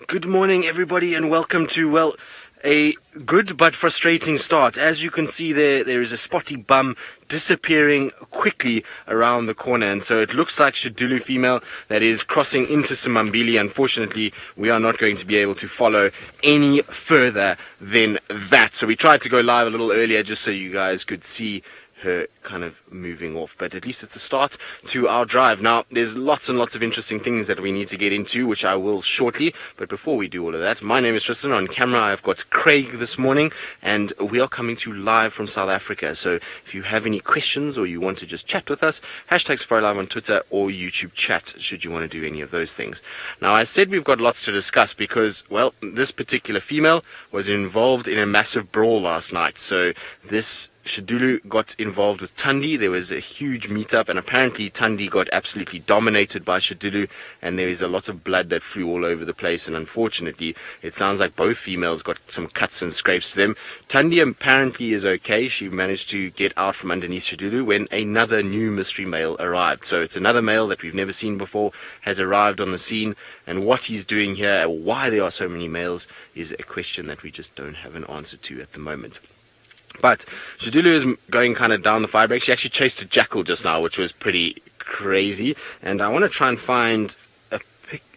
Good morning, everybody, and welcome to, well, a good but frustrating start. As you can see there is a spotty bum disappearing quickly around the corner, and so it looks like Xidulu female that is crossing into Simambili. Unfortunately, we are not going to be able to follow any further than that. So we tried to go live a little earlier just so you guys could see her kind of moving off, but at least it's a start to our drive. Now, there's lots and lots of interesting things that we need to get into, which I will shortly, but before we do all of that, my name is Tristan. On camera I've got Craig this morning, and we are coming to you live from South Africa. So if you have any questions or you want to just chat with us, hashtag Safari Live on Twitter or YouTube chat, should you want to do any of those things. Now, I said we've got lots to discuss because, well, this particular female was involved in a massive brawl last night. So this Xidulu got involved with Thandi. There was a huge meetup, and apparently Thandi got absolutely dominated by Xidulu, and there is a lot of blood that flew all over the place, and unfortunately it sounds like both females got some cuts and scrapes to them. Thandi apparently is okay. She managed to get out from underneath Xidulu when another new mystery male arrived. So it's another male that we've never seen before has arrived on the scene, and what he's doing here, why there are so many males, is a question that we just don't have an answer to at the moment. But Xidulu is going kind of down the fire break. She actually chased a jackal just now, which was pretty crazy. And I want to try and find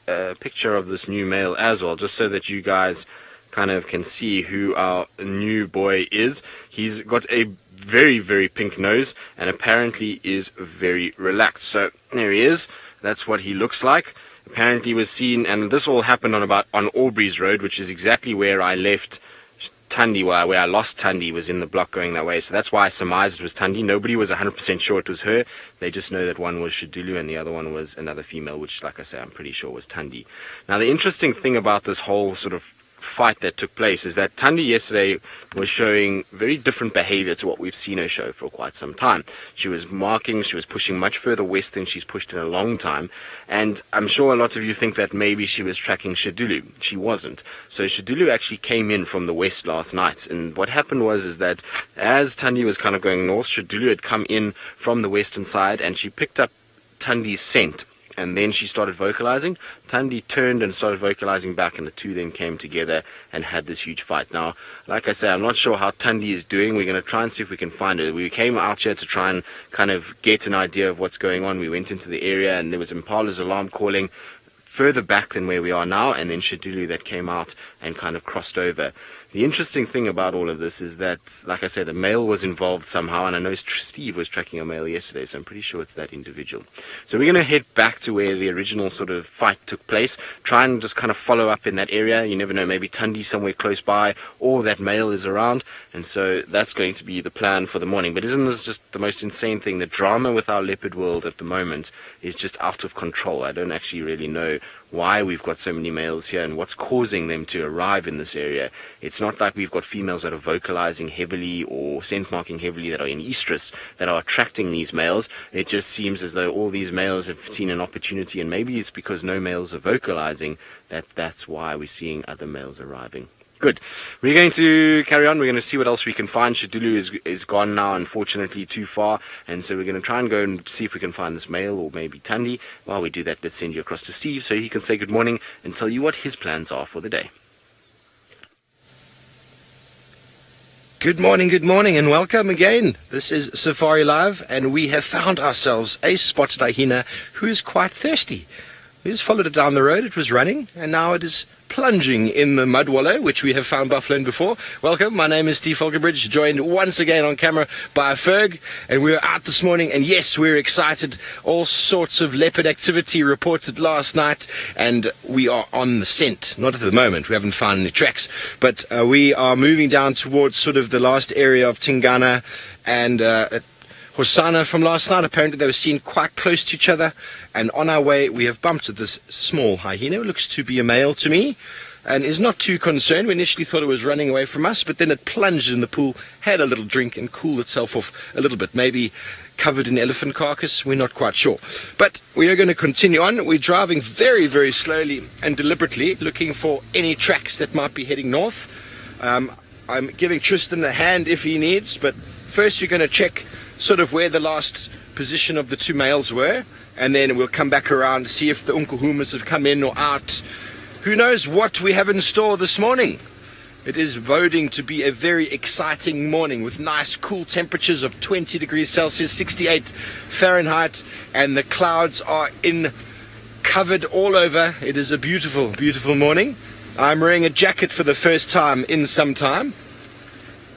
a picture of this new male as well, just so that you guys kind of can see who our new boy is. He's got a very, very pink nose and apparently is very relaxed. So there he is. That's what he looks like. Apparently was seen, and this all happened on Aubrey's Road, which is exactly where I left Thandi, where I lost Thandi, was in the block going that way. So that's why I surmised it was Thandi. Nobody was 100% sure it was her. They just know that one was Xidulu and the other one was another female, which, like I say, I'm pretty sure was Thandi. Now, the interesting thing about this whole sort of fight that took place is that Thandi yesterday was showing very different behavior to what we've seen her show for quite some time. She was pushing much further west than she's pushed in a long time, and I'm sure a lot of you think that maybe she was tracking Xidulu. She wasn't. So Xidulu actually came in from the west last night, and what happened was that as Thandi was kind of going north, Xidulu had come in from the western side, and she picked up Thandi's scent. And then she started vocalizing. Thandi turned and started vocalizing back, and the two then came together and had this huge fight. Now, like I say, I'm not sure how Thandi is doing. We're going to try and see if we can find her. We came out here to try and kind of get an idea of what's going on. We went into the area, and there was Impala's alarm calling further back than where we are now, and then Xidulu that came out and kind of crossed over. The interesting thing about all of this is that, like I say, the male was involved somehow, and I know Steve was tracking a male yesterday, so I'm pretty sure it's that individual. So we're going to head back to where the original sort of fight took place, try and just kind of follow up in that area. You never know, maybe Thandi somewhere close by, or that male is around, and so that's going to be the plan for the morning. But isn't this just the most insane thing? The drama with our leopard world at the moment is just out of control. I don't actually really know why we've got so many males here and what's causing them to arrive in this area. It's not like we've got females that are vocalizing heavily or scent marking heavily that are in estrus that are attracting these males. It just seems as though all these males have seen an opportunity, and maybe it's because no males are vocalizing that's why we're seeing other males arriving. Good. We're going to carry on. We're going to see what else we can find. Xidulu is gone now, unfortunately, too far. And so we're going to try and go and see if we can find this male or maybe Thandi. While we do that, let's send you across to Steve so he can say good morning and tell you what his plans are for the day. Good morning, and welcome again. This is Safari Live, and we have found ourselves a spotted hyena who is quite thirsty. We just followed it down the road. It was running, and now it is plunging in the mud wallow, which we have found buffalo in before. Welcome, my name is Steve Falconbridge, joined once again on camera by Ferg, and we were out this morning, and yes, we're excited. All sorts of leopard activity reported last night, and we are on the scent. Not at the moment, we haven't found any tracks, but we are moving down towards sort of the last area of Tingana and Hosana from last night. Apparently they were seen quite close to each other, and on our way we have bumped at this small hyena. It looks to be a male to me and is not too concerned. We initially thought it was running away from us, but then it plunged in the pool, had a little drink and cooled itself off a little bit, maybe covered in elephant carcass. We're not quite sure, but we are going to continue on. We're driving very, very slowly and deliberately, looking for any tracks that might be heading north. I'm giving Tristan a hand if he needs, but first we're going to check sort of where the last position of the two males were, and then we'll come back around to see if the Unkelhumas have come in or out. who knows what we have in store this morning. It is boding to be a very exciting morning with nice cool temperatures of 20 degrees Celsius, 68 Fahrenheit, and the clouds are covered all over. It is a beautiful, beautiful morning. I'm wearing a jacket for the first time in some time.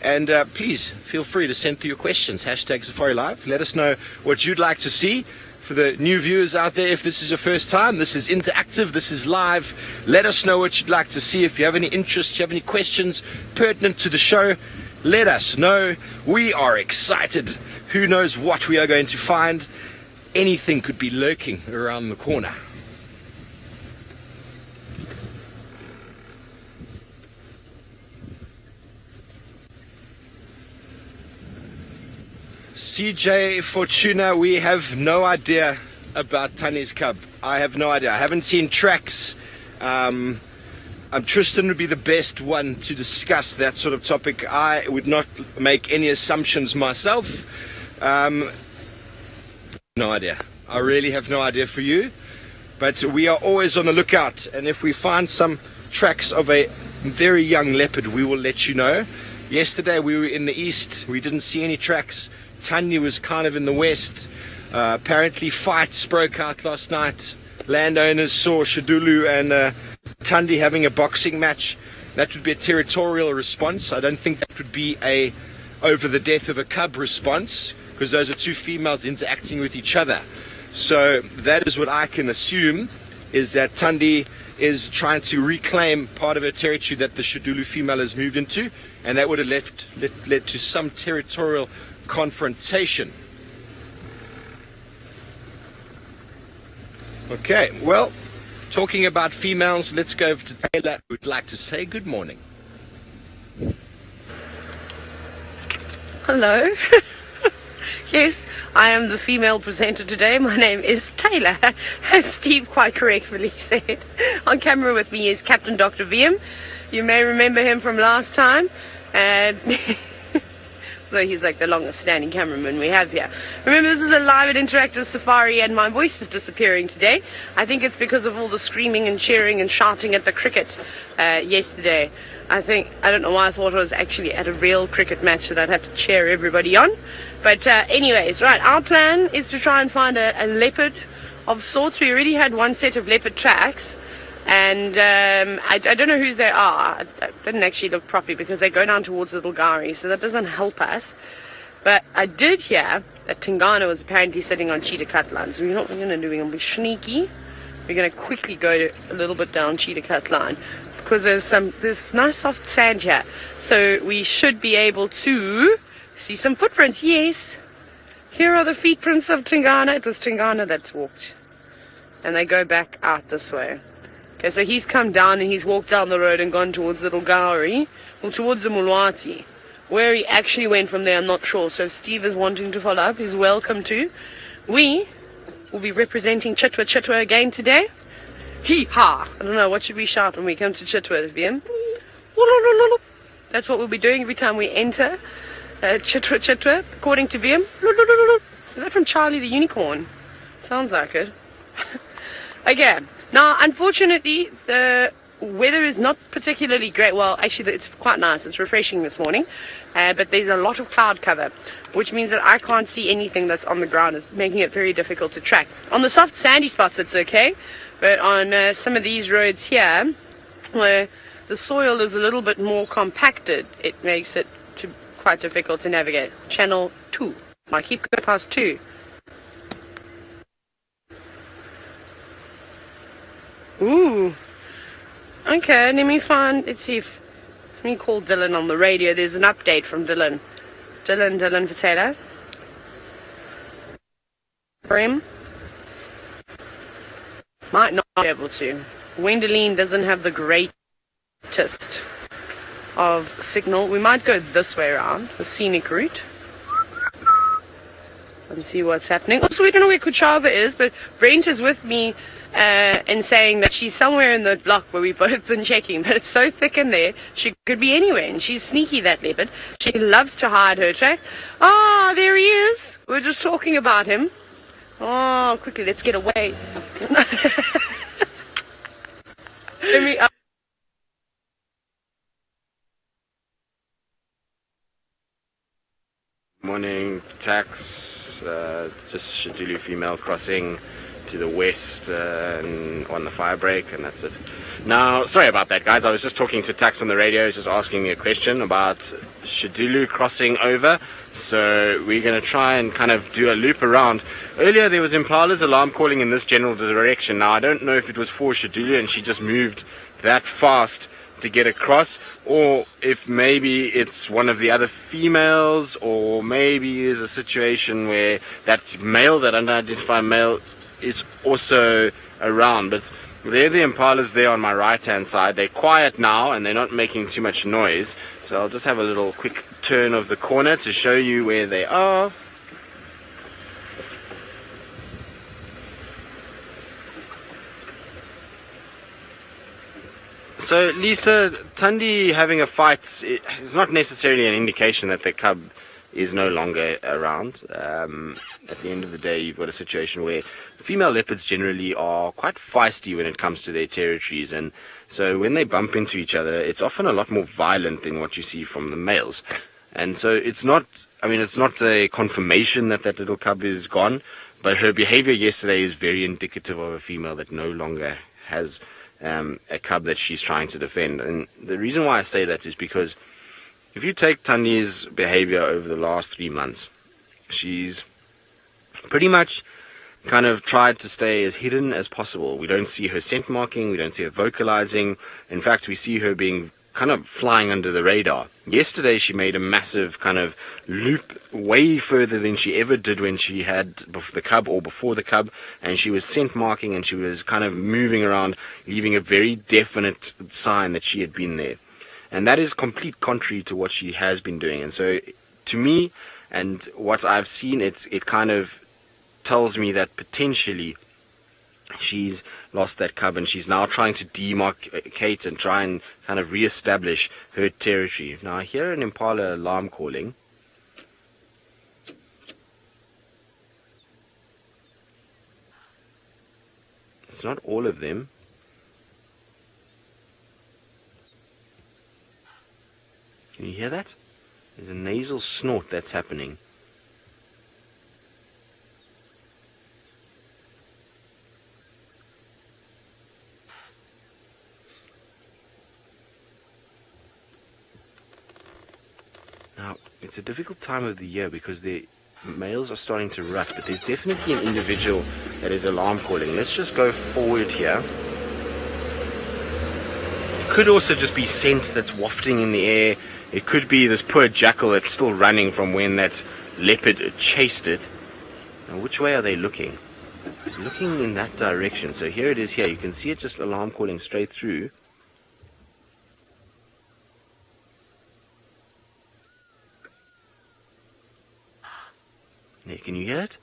And please feel free to send through your questions. Hashtag Safari Live. Let us know what you'd like to see. For the new viewers out there, if this is your first time, this is interactive, this is live. Let us know what you'd like to see. If you have any interest, you have any questions pertinent to the show, let us know. We are excited. Who knows what we are going to find? Anything could be lurking around the corner. CJ Fortuna, we have no idea about Thandi's cub. I have no idea. I haven't seen tracks. Tristan would be the best one to discuss that sort of topic. I would not make any assumptions myself. No idea. I really have no idea for you. But we are always on the lookout. And if we find some tracks of a very young leopard, we will let you know. Yesterday we were in the east. We didn't see any tracks. Thandi was kind of in the west. Apparently fights broke out last night. Landowners saw Xidulu and Thandi having a boxing match. That would be a territorial response. I don't think that would be a over the death of a cub response, because those are two females interacting with each other. So that is what I can assume, is that Thandi is trying to reclaim part of her territory that the Xidulu female has moved into, and that would have led to some territorial confrontation. Okay, well, talking about females, let's go over to Taylor, who would like to say good morning. Hello. Yes, I am the female presenter today. My name is Taylor, as Steve quite correctly said. On camera with me is Captain Dr. VM. You may remember him from last time. And though he's like the longest standing cameraman we have here. Remember, this is a live and interactive safari, and my voice is disappearing today. I think it's because of all the screaming and cheering and shouting at the cricket yesterday. I don't know why I thought I was actually at a real cricket match that I'd have to cheer everybody on. But anyways, right, our plan is to try and find a leopard of sorts. We already had one set of leopard tracks. And I don't know whose they are. I didn't actually look properly because they go down towards Little Gari, so that doesn't help us. But I did hear that Tingana was apparently sitting on Cheetah Cut Line. So we're not going to do, we're going to be sneaky. We're going to quickly go a little bit down Cheetah Cut Line, because there's nice soft sand here. So we should be able to see some footprints. Yes, here are the footprints of Tingana. It was Tingana that's walked. And they go back out this way. Okay, so he's come down and he's walked down the road and gone towards Little Gowrie, or towards the Mulwati. Where he actually went from there, I'm not sure. So if Steve is wanting to follow up, he's welcome to. We will be representing Chitwa again today. Hee-ha! I don't know, what should we shout when we come to Chitwa, VM? That's what we'll be doing every time we enter Chitwa, according to VM. Is that from Charlie the Unicorn? Sounds like it. Okay. Now, unfortunately, the weather is not particularly great. Well, actually, it's quite nice. It's refreshing this morning. But there's a lot of cloud cover, which means that I can't see anything that's on the ground. It's making it very difficult to track. On the soft, sandy spots, it's okay. But on some of these roads here, where the soil is a little bit more compacted, it makes it quite difficult to navigate. Channel 2. I keep going past 2. Ooh. Okay, let's see if, let me call Dylan on the radio. There's an update from Dylan. Dylan for Taylor. Prem. Might not be able to. Wendeline doesn't have the greatest of signal. We might go this way around, the scenic route. And see what's happening. Also, we don't know where Kuchava is, but Brent is with me and saying that she's somewhere in the block where we've both been checking, but it's so thick in there, she could be anywhere, and she's sneaky, that leopard. She loves to hide her track. Ah, there he is. We're just talking about him. Oh, quickly, let's get away. Let me. Morning, tax. Just Xidulu female crossing to the west and on the fire break, and that's it. Now, sorry about that, guys. I was just talking to Tax on the radio. He's just asking me a question about Xidulu crossing over. So we're going to try and kind of do a loop around. Earlier, there was Impala's alarm calling in this general direction. Now, I don't know if it was for Xidulu and she just moved that fast to get across, or if maybe it's one of the other females, or maybe there's a situation where that male, that unidentified male, is also around. But they're the Impalas there on my right hand side. They're quiet now and they're not making too much noise, so I'll just have a little quick turn of the corner to show you where they are. So Lisa, Thandi having a fight is not necessarily an indication that the cub is no longer around. At the end of the day, you've got a situation where female leopards generally are quite feisty when it comes to their territories, and so when they bump into each other, it's often a lot more violent than what you see from the males. And so it's not a confirmation that that little cub is gone, but her behavior yesterday is very indicative of a female that no longer has a cub that she's trying to defend. And the reason why I say that is because if you take Thandi's behavior over the last 3 months, she's pretty much kind of tried to stay as hidden as possible. We don't see her scent marking, we don't see her vocalizing. In fact, we see her being kind of flying under the radar. Yesterday she made a massive kind of loop way further than she ever did when she had the cub or before the cub, and she was scent marking and she was kind of moving around, leaving a very definite sign that she had been there. And that is complete contrary to what she has been doing. And so to me, and what I've seen, it kind of tells me that potentially she's lost that cub and she's now trying to demarcate and try and kind of re-establish her territory. Now I hear an impala alarm calling. It's not all of them. Can you hear that? There's a nasal snort that's happening. Now, it's a difficult time of the year because the males are starting to rut, but there's definitely an individual that is alarm calling. Let's just go forward here. It could also just be scent that's wafting in the air. It could be this poor jackal that's still running from when that leopard chased it. Now, which way are they looking? It's looking in that direction. So here it is here. You can see it just alarm calling straight through. There, can you hear it?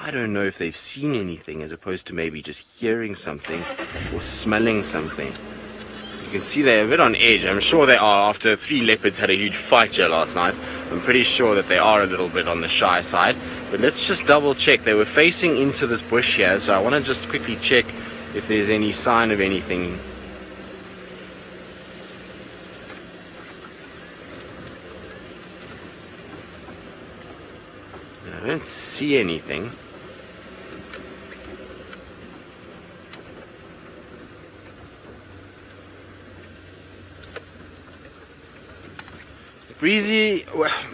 I don't know if they've seen anything as opposed to maybe just hearing something or smelling something. You can see they're a bit on edge. I'm sure they are after 3 leopards had a huge fight here last night. I'm pretty sure that they are a little bit on the shy side. But let's just double check. They were facing into this bush here, so I want to just quickly check if there's any sign of anything. I don't see anything. Breezy,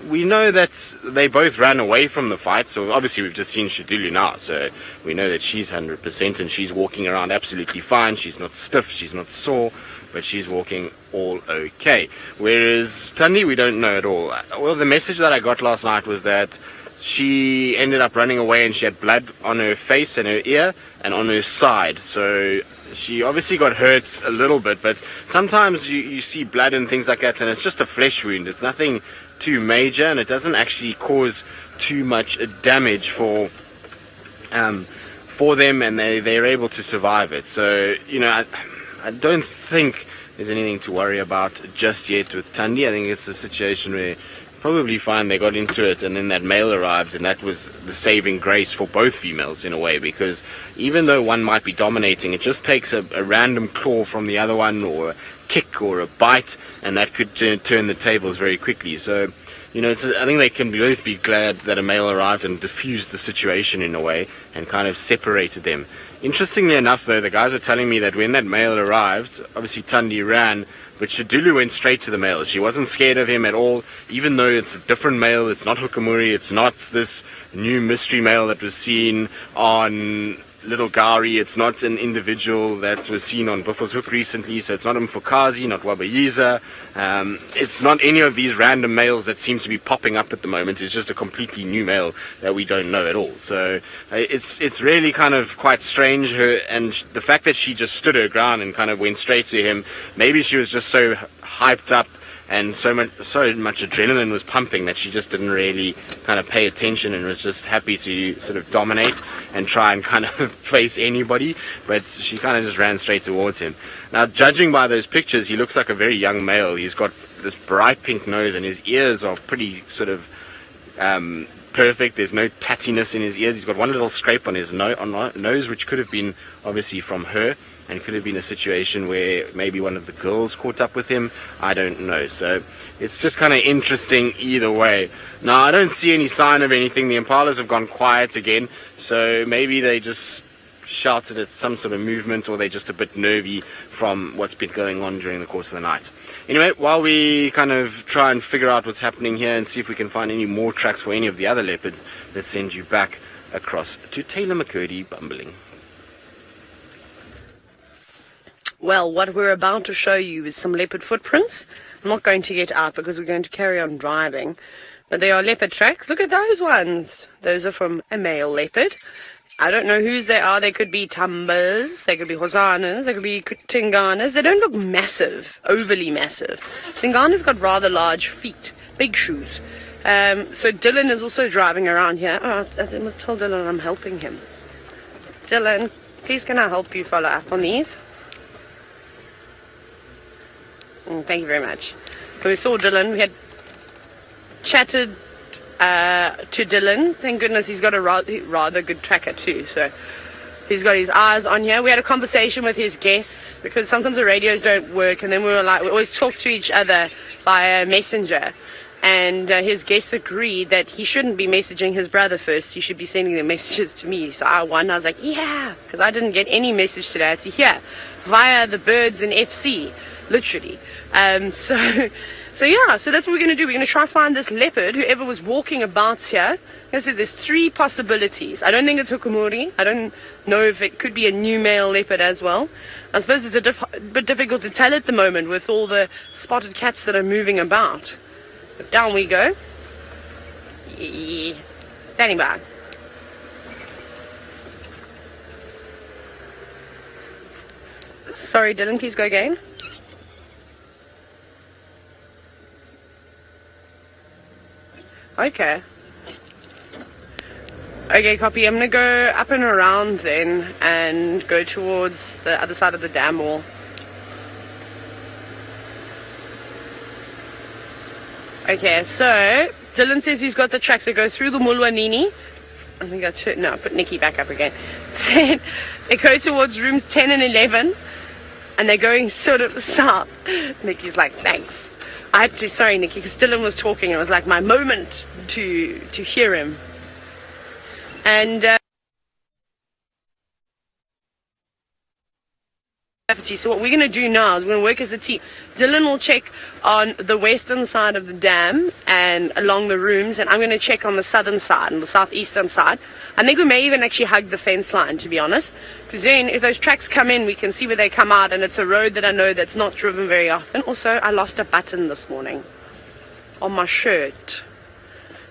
we know that they both ran away from the fight, so obviously we've just seen Xidulu now, so we know that she's 100% and she's walking around absolutely fine. She's not stiff, she's not sore, but she's walking all okay. Whereas Thandi, we don't know at all. Well, the message that I got last night was that she ended up running away and she had blood on her face and her ear and on her side, so she obviously got hurt a little bit, but sometimes you see blood and things like that and it's just a flesh wound. It's nothing too major and it doesn't actually cause too much damage for them, and they're able to survive it. So, you know, I don't think there's anything to worry about just yet with Thandi. I think it's a situation where probably fine. They got into it, and then that male arrived, and that was the saving grace for both females in a way, because even though one might be dominating, it just takes a random claw from the other one, or a kick or a bite, and that could turn the tables very quickly. So, you know, I think they can both be glad that a male arrived and diffused the situation in a way and kind of separated them. Interestingly enough, though, the guys are telling me that when that male arrived, obviously Thandi ran, but Xidulu went straight to the male. She wasn't scared of him at all, even though it's a different male. It's not Hukamuri. It's not this new mystery male that was seen on Little Gari. It's not an individual that was seen on Buffalo's Hook recently, so it's not Mfukazi, not Wabayiza. It's not any of these random males that seem to be popping up at the moment. It's just a completely new male that we don't know at all. So it's really kind of quite strange. And the fact that she just stood her ground and kind of went straight to him, maybe she was just so hyped up and so much adrenaline was pumping that she just didn't really kind of pay attention and was just happy to sort of dominate and try and kind of face anybody, but she kind of just ran straight towards him. Now, judging by those pictures, he looks like a very young male. He's got this bright pink nose, and his ears are pretty sort of perfect. There's no tattiness in his ears. He's got one little scrape on his nose, which could have been obviously from her, and could have been a situation where maybe one of the girls caught up with him. I don't know. So it's just kind of interesting either way. Now, I don't see any sign of anything. The impalas have gone quiet again, so maybe they just shouted at some sort of movement, or they're just a bit nervy from what's been going on during the course of the night. Anyway, while we kind of try and figure out what's happening here and see if we can find any more tracks for any of the other leopards, let's send you back across to Taylor McCurdy bumbling. Well, what we're about to show you is some leopard footprints. I'm not going to get out because we're going to carry on driving. But they are leopard tracks. Look at those ones. Those are from a male leopard. I don't know whose they are. They could be Tumbas, they could be Hosanas, they could be Tinganas. They don't look massive, overly massive. Tingana's got rather large feet, big shoes. So Dylan is also driving around here. Oh, I must tell Dylan I'm helping him. Dylan, please can I help you follow up on these? Thank you very much. So we saw Dylan. We had chatted to Dylan. Thank goodness he's got a rather good tracker too. So he's got his eyes on here. We had a conversation with his guests because sometimes the radios don't work, and then we always talk to each other via messenger. And his guests agreed that he shouldn't be messaging his brother first. He should be sending the messages to me. So I was like, yeah, because I didn't get any message today. I had to hear via the birds in FC. Literally. So that's what we're going to do. We're going to try to find this leopard, whoever was walking about here. Like I said, there's three possibilities. I don't think it's Hukamuri. I don't know if it could be a new male leopard as well. I suppose it's a bit difficult to tell at the moment with all the spotted cats that are moving about. But down we go. Yeah. Standing by. Sorry, Dylan, please go again. Okay, copy. I'm going to go up and around then and go towards the other side of the dam wall. Okay, so Dylan says he's got the tracks that go through the Mulwanini. I'm going to go put Nikki back up again. Then they go towards rooms 10 and 11, and they're going sort of south. Nikki's like, thanks. I had to, sorry Nikki, because Dylan was talking and it was like my moment to hear him. And so what we're going to do now is we're going to work as a team. Dylan will check on the western side of the dam and along the rooms, and I'm going to check on the southern side and the southeastern side. I think we may even actually hug the fence line, to be honest, because then if those tracks come in, we can see where they come out, and it's a road that I know that's not driven very often. Also, I lost a button this morning on my shirt,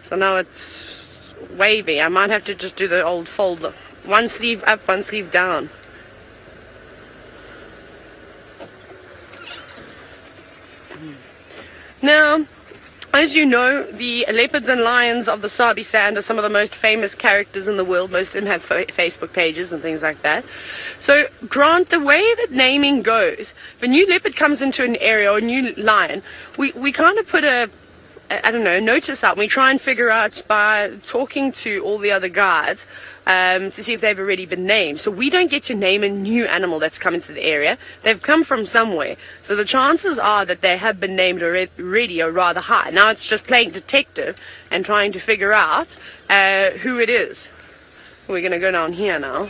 so now it's wavy. I might have to just do the old fold, one sleeve up, one sleeve down. Now, as you know, the leopards and lions of the Sabi Sand are some of the most famous characters in the world. Most of them have Facebook pages and things like that. So, Grant, the way that naming goes, if a new leopard comes into an area or a new lion, we kind of put a I don't know, notice out. We try and figure out by talking to all the other guides to see if they've already been named. So we don't get to name a new animal that's come into the area. They've come from somewhere. So the chances are that they have been named already are rather high. Now it's just playing detective and trying to figure out who it is. We're going to go down here now.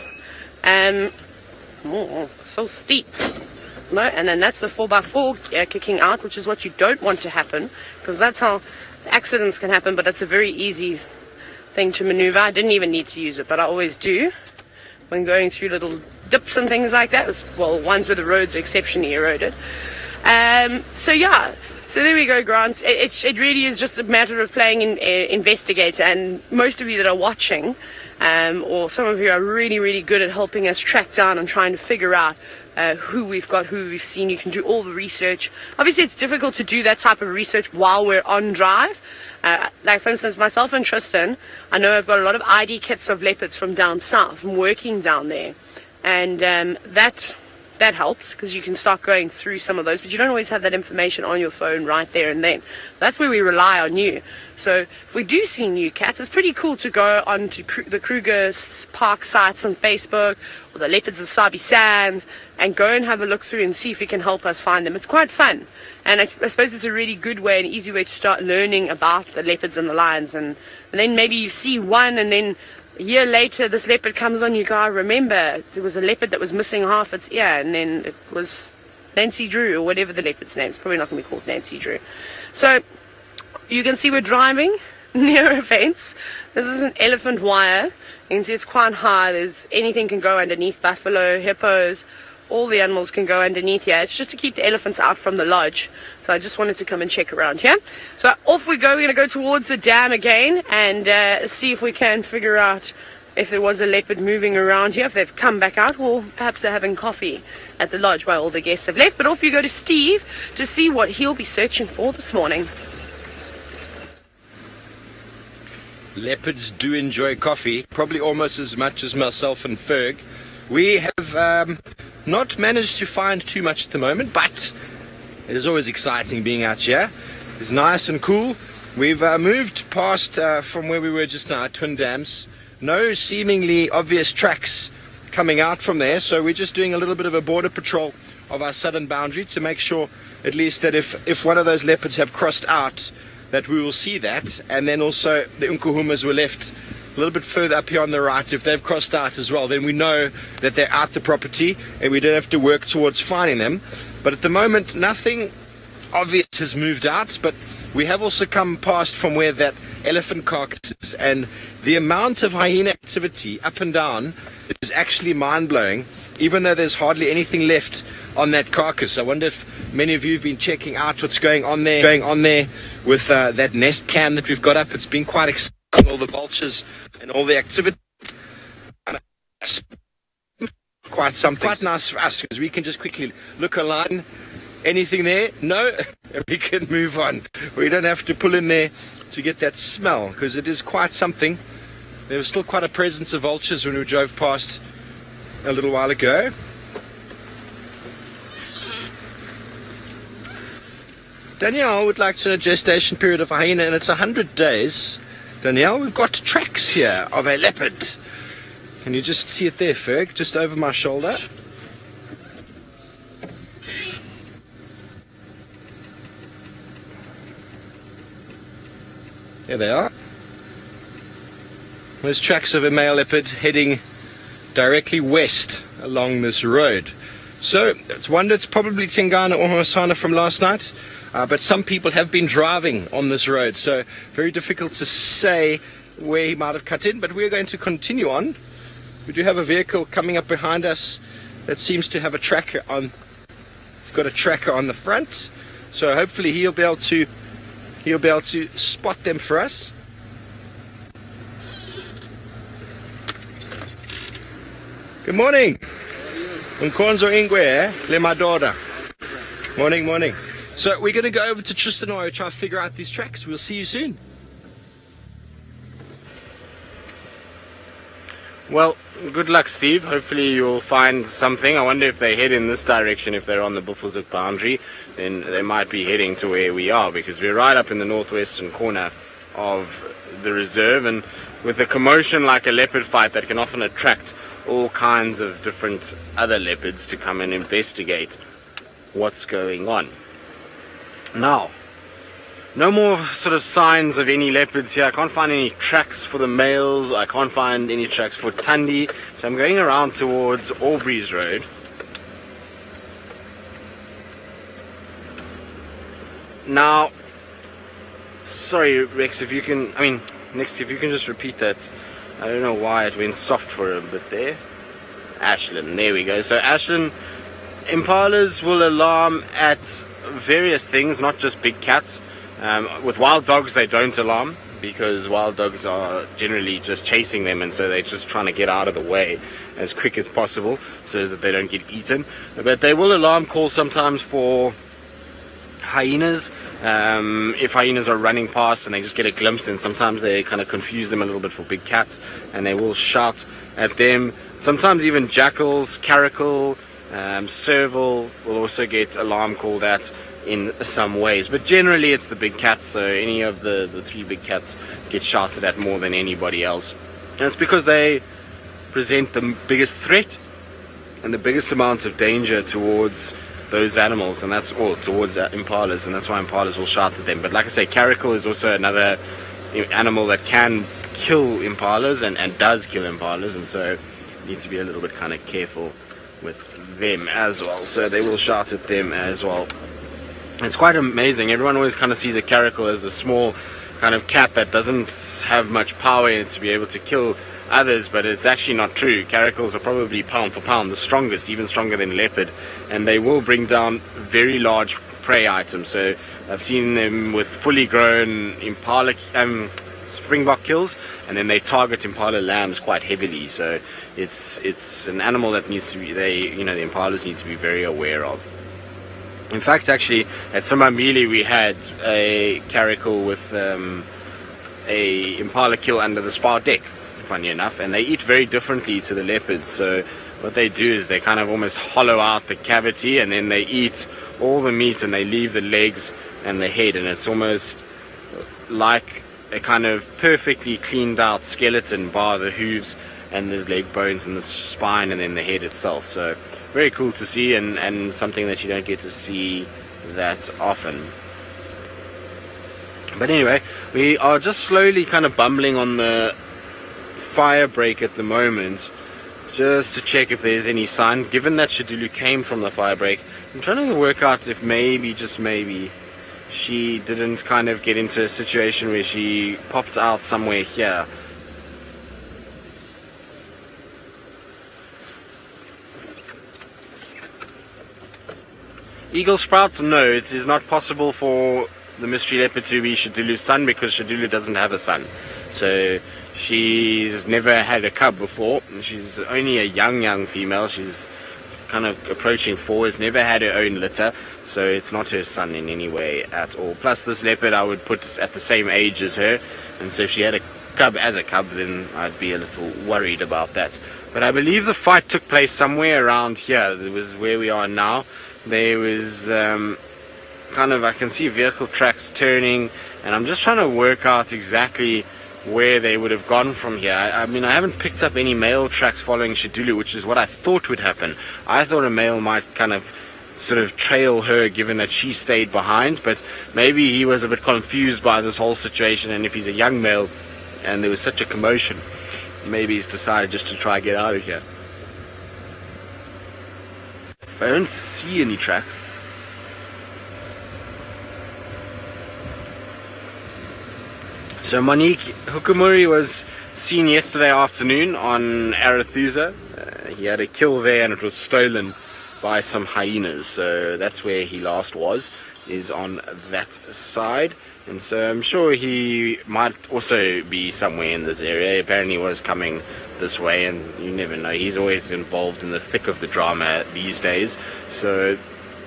Oh, so steep. No, and then that's the 4x4 kicking out, which is what you don't want to happen, because that's how accidents can happen. But that's a very easy thing to maneuver. I didn't even need to use it, but I always do when going through little dips and things like that. Well, ones where the roads are exceptionally eroded. So yeah, so there we go, Grant. It really is just a matter of playing investigator, and most of you that are watching, or some of you are really, really good at helping us track down and trying to figure out who we've got, who we've seen. You can do all the research. Obviously, it's difficult to do that type of research while we're on drive. Like, for instance, myself and Tristan, I know I've got a lot of ID kits of leopards from down south, from working down there. And that helps, because you can start going through some of those, but you don't always have that information on your phone right there and then. That's where we rely on you. So if we do see new cats, it's pretty cool to go on to the Kruger park sites on Facebook, or the Leopards of Sabi Sands, and go and have a look through and see if you can help us find them. It's quite fun, and I suppose it's a really good way, an easy way to start learning about the leopards and the lions, and then maybe you see one, and then a year later this leopard comes on, you go, I remember there was a leopard that was missing half its ear, and then it was Nancy Drew, or whatever the leopard's name. It's probably not going to be called Nancy Drew. So you can see we're driving near a fence. This is an elephant wire. You can see it's quite high. Anything can go underneath. Buffalo, hippos, all the animals can go underneath here. It's just to keep the elephants out from the lodge. So I just wanted to come and check around here. So off we go. We're going to go towards the dam again and see if we can figure out if there was a leopard moving around here, if they've come back out, or perhaps they're having coffee at the lodge while all the guests have left. But off you go to Steve to see what he'll be searching for this morning. Leopards do enjoy coffee, probably almost as much as myself and Ferg. We have not managed to find too much at the moment, but it is always exciting being out here. It's nice and cool. We've moved past from where we were just now at Twin Dams. No seemingly obvious tracks coming out from there, so we're just doing a little bit of a border patrol of our southern boundary to make sure at least that if one of those leopards have crossed out, that we will see that. And then also the Unkuhumas were left a little bit further up here on the right. If they've crossed out as well, then we know that they're out the property and we don't have to work towards finding them. But at the moment nothing obvious has moved out, but we have also come past from where that elephant carcass is, and the amount of hyena activity up and down is actually mind-blowing, even though there's hardly anything left on that carcass. I wonder if many of you have been checking out what's going on there with that nest cam that we've got up. It's been quite exciting, all the vultures and all the activity. Quite something. Quite nice for us, because we can just quickly look online. Anything there? No? We can move on. We don't have to pull in there to get that smell, because it is quite something. There was still quite a presence of vultures when we drove past a little while ago. Danielle would like to know a gestation period of a hyena, and it's 100 days. Danielle, we've got tracks here of a leopard. Can you just see it there, Ferg? Just over my shoulder. There they are. There's tracks of a male leopard heading directly west along this road. So it's wondered, it's probably Tingana or Hosana from last night, but some people have been driving on this road, so very difficult to say where he might have cut in, but we're going to continue on. We do have a vehicle coming up behind us that seems to have a tracker on. It's got a tracker on the front, so hopefully he'll be able to spot them for us. Good morning. Unkonzo Ingwe, le Madora. Morning, morning. So we're going to go over to Tristan and try to figure out these tracks. We'll see you soon. Well, good luck, Steve. Hopefully you'll find something. I wonder if they head in this direction. If they're on the Buffelshoek boundary, then they might be heading to where we are, because we're right up in the northwestern corner of the reserve, and with a commotion like a leopard fight, that can often attract all kinds of different other leopards to come and investigate what's going on. Now, no more sort of signs of any leopards here. I can't find any tracks for the males. I can't find any tracks for Thandi. So I'm going around towards Aubrey's Road. Now, sorry Rex, if you can, next, if you can just repeat that. I don't know why it went soft for a bit there. Ashland, there we go. So Ashland, impalas will alarm at various things, not just big cats. With wild dogs they don't alarm, because wild dogs are generally just chasing them, and so they're just trying to get out of the way as quick as possible so that they don't get eaten. But they will alarm call sometimes for hyenas, if hyenas are running past and they just get a glimpse, and sometimes they kind of confuse them a little bit for big cats, and they will shout at them. Sometimes even jackals, caracal, serval will also get alarm called at in some ways, but generally it's the big cats. So any of the three big cats get shouted at more than anybody else, and it's because they present the biggest threat and the biggest amount of danger towards those animals, and that's all towards impalas, and that's why impalas will shout at them. But like I say, caracal is also another animal that can kill impalas and does kill impalas, and so you need to be a little bit kind of careful with them as well. So they will shout at them as well. It's quite amazing. Everyone always kind of sees a caracal as a small kind of cat that doesn't have much power in it to be able to kill others, but it's actually not true. Caracals are probably pound for pound the strongest, even stronger than leopard, and they will bring down very large prey items. So I've seen them with fully grown impala springbok kills, and then they target impala lambs quite heavily. So it's an animal that needs to be, the impalas need to be very aware of. In fact, actually, at Samambili we had a caracal with a impala kill under the spar deck, funny enough, and they eat very differently to the leopards. So what they do is they kind of almost hollow out the cavity, and then they eat all the meat and they leave the legs and the head, and it's almost like a kind of perfectly cleaned out skeleton, bar the hooves and the leg bones and the spine and then the head itself. So very cool to see, and something that you don't get to see that often. But anyway, we are just slowly kind of bumbling on the fire break at the moment, just to check if there's any sign. Given that Xidulu came from the fire break, I'm trying to work out if maybe, just maybe, she didn't kind of get into a situation where she popped out somewhere here. Eagle Sprout, no, it is not possible for the mystery leopard to be Xidulu's son, because Xidulu doesn't have a son. So she's never had a cub before. She's only a young female. She's kind of approaching 4, has never had her own litter, so it's not her son in any way at all. Plus, this leopard I would put at the same age as her, and so if she had a cub as a cub, then I'd be a little worried about that. But I believe the fight took place somewhere around here. It was where we are now. There was kind of, I can see vehicle tracks turning, and I'm just trying to work out exactly where they would have gone from here. I mean, I haven't picked up any male tracks following Xidulu, which is what I thought would happen. I thought a male might kind of sort of trail her, given that she stayed behind, but maybe he was a bit confused by this whole situation, and if he's a young male and there was such a commotion, maybe he's decided just to try and get out of here. I don't see any tracks. So Monique Hukumuri was seen yesterday afternoon on Arathusa. He had a kill there, and it was stolen by some hyenas. So that's where he last was, is on that side. And so I'm sure he might also be somewhere in this area. Apparently he was coming this way, and you never know. He's always involved in the thick of the drama these days. So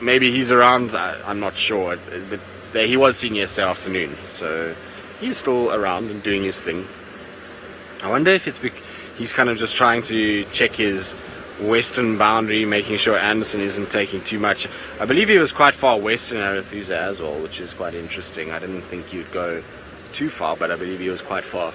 maybe he's around, I'm not sure. But he was seen yesterday afternoon. So he's still around and doing his thing. I wonder if it's He's kind of just trying to check his western boundary, making sure Anderson isn't taking too much. I believe he was quite far west in Arethusa as well, which is quite interesting. I didn't think you'd go too far, but I believe he was quite far.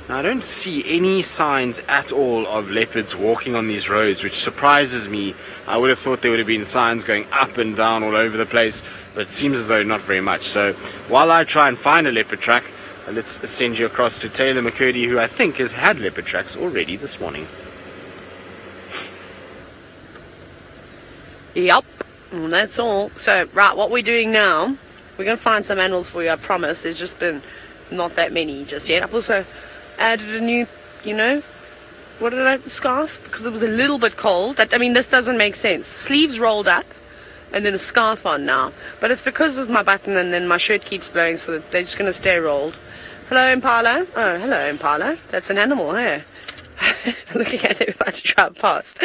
Now, I don't see any signs at all of leopards walking on these roads, which surprises me. I would have thought there would have been signs going up and down all over the place, but it seems as though not very much. So while I try and find a leopard track, let's send you across to Taylor McCurdy, who I think has had leopard tracks already this morning. Yep, and that's all. So, right, what we're doing now, we're going to find some animals for you, I promise. There's just been not that many just yet. I've also added a new, scarf, because it was a little bit cold. This doesn't make sense. Sleeves rolled up, and then a scarf on now. But it's because of my button, and then my shirt keeps blowing, so that they're just going to stay rolled. Hello, Impala. Oh, hello, Impala. That's an animal, hey? Looking at it, about to drive past.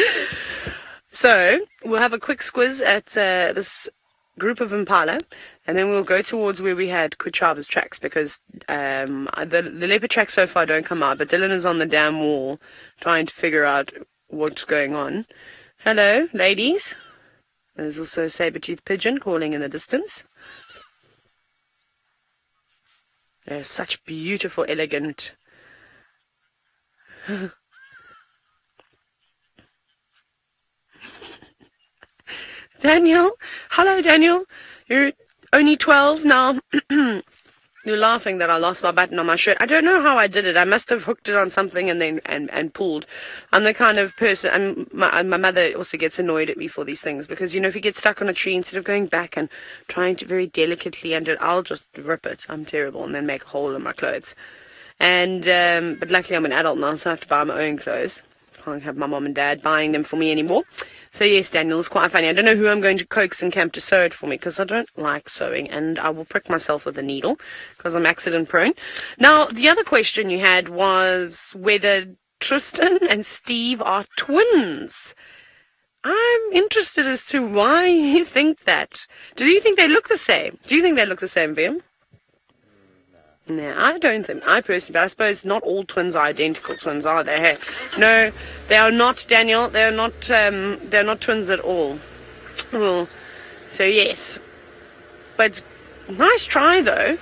So, we'll have a quick squiz at this group of Impala, and then we'll go towards where we had Kuchava's tracks, because the leopard tracks so far don't come out, but Dylan is on the damn wall trying to figure out what's going on. Hello, ladies. There's also a saber-toothed pigeon calling in the distance. They're such beautiful, elegant... Daniel, hello Daniel, you're only 12 now. You're laughing that I lost my button on my shirt. I don't know how I did it. I must have hooked it on something and then and pulled. I'm the kind of person, and my mother also gets annoyed at me for these things, because if you get stuck on a tree, instead of going back and trying to very delicately undo it, I'll just rip it. I'm terrible, and then make a hole in my clothes. And but luckily I'm an adult now, so I have to buy my own clothes. Can't have my mom and dad buying them for me anymore. So yes, Daniel, it's quite funny. I don't know who I'm going to coax in camp to sew it for me, because I don't like sewing, and I will prick myself with a needle because I'm accident prone. Now, the other question you had was whether Tristan and Steve are twins. I'm interested as to why you think that. Do you think they look the same? Do you think they look the same, Vim? No, I don't think. I personally, but I suppose not all twins are identical twins, are they? Hey? No, they are not, Daniel. They're not twins at all. Well, so yes, but nice try though.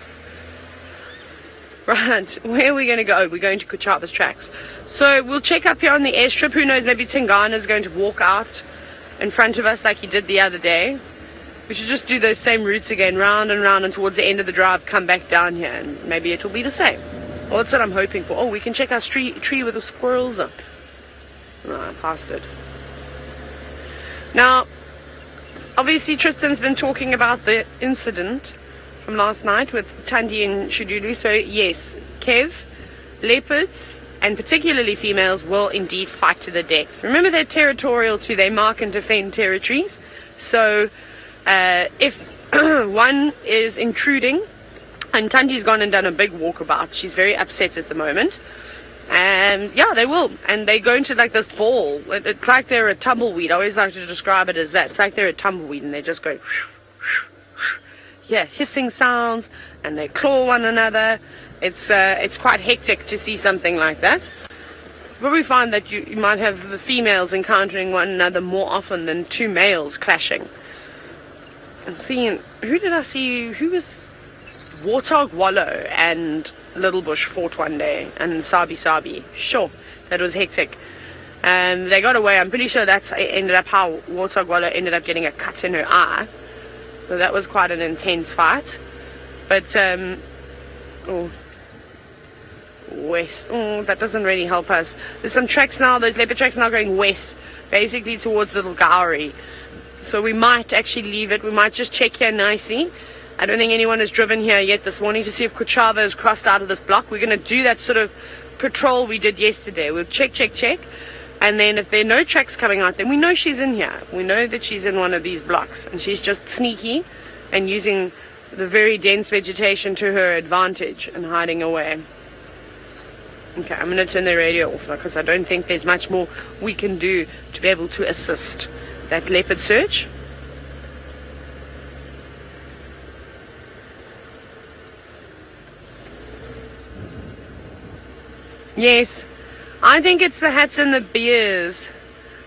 Right, where are we going to go? We're going to Kuchava's tracks. So we'll check up here on the airstrip. Who knows? Maybe Tingana's going to walk out in front of us like he did the other day. We should just do those same routes again, round and round, and towards the end of the drive, come back down here, and maybe it'll be the same. Well, that's what I'm hoping for. Oh, we can check our tree with the squirrels on. No, I passed it. Now, obviously, Tristan's been talking about the incident from last night with Thandi and Xidulu. So, yes, Kev, leopards, and particularly females, will indeed fight to the death. Remember, they're territorial too. They mark and defend territories. So... if one is intruding, and Thandi's gone and done a big walkabout, she's very upset at the moment, and yeah, they will, and they go into like this ball. It's like they're a tumbleweed. I always like to describe it as that. It's like they're a tumbleweed, and they just go, yeah, hissing sounds, and they claw one another. It's quite hectic to see something like that. But we find that you might have the females encountering one another more often than two males clashing. I'm seeing, who did I see? Who was Warthog Wallow and Little Bush fought one day, and Sabi. Sure, that was hectic. They got away. I'm pretty sure that's ended up how Warthog Wallow ended up getting a cut in her eye. So that was quite an intense fight. But west. Oh, that doesn't really help us. There's some tracks now. Those leopard tracks now going west, basically towards Little Gowrie. So we might actually leave it. We might just check here nicely. I don't think anyone has driven here yet this morning to see if Kuchava has crossed out of this block. We're going to do that sort of patrol we did yesterday. We'll check. And then if there are no tracks coming out, then we know she's in here. We know that she's in one of these blocks. And she's just sneaky and using the very dense vegetation to her advantage and hiding away. Okay, I'm going to turn the radio off because I don't think there's much more we can do to be able to assist that leopard search. Yes, I think it's the hats and the beards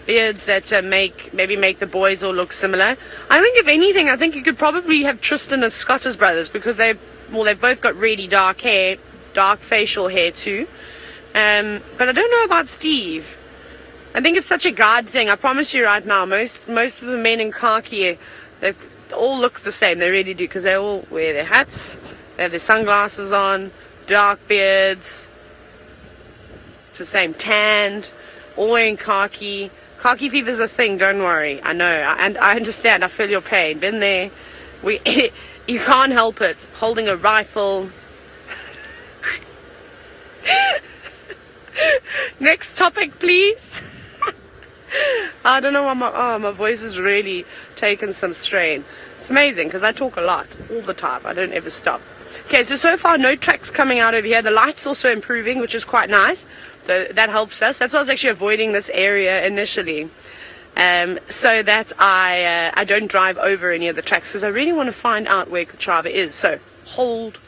that maybe make the boys all look similar. I think if anything, I think you could probably have Tristan as Scott as brothers, because they've both got really dark hair, dark facial hair too. But I don't know about Steve. I think it's such a guard thing. I promise you right now, most of the men in khaki, they all look the same. They really do, because they all wear their hats, they have their sunglasses on, dark beards, it's the same, tanned, all wearing khaki. Khaki fever's a thing, don't worry. I know, and I understand. I feel your pain. Been there. You can't help it. Holding a rifle. Next topic, please. I don't know why my voice is really taking some strain. It's amazing because I talk a lot all the time. I don't ever stop. Okay, so far no tracks coming out over here. The light's also improving, which is quite nice. So that helps us. That's why I was actually avoiding this area initially, so that I don't drive over any of the tracks, because I really want to find out where Kachava is. So hold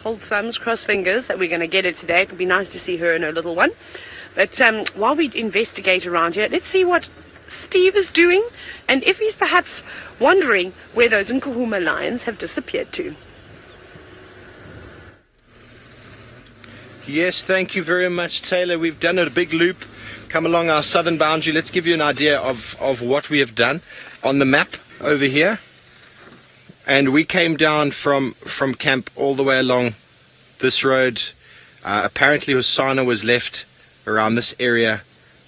thumbs, cross fingers that we're going to get it today. It would be nice to see her and her little one. But while we investigate around here, let's see what Steve is doing, and if he's perhaps wondering where those Nkuhuma lions have disappeared to. Yes, thank you very much, Taylor. We've done a big loop, come along our southern boundary. Let's give you an idea of what we have done on the map over here. And we came down from camp all the way along this road. Apparently Hosana was left around this area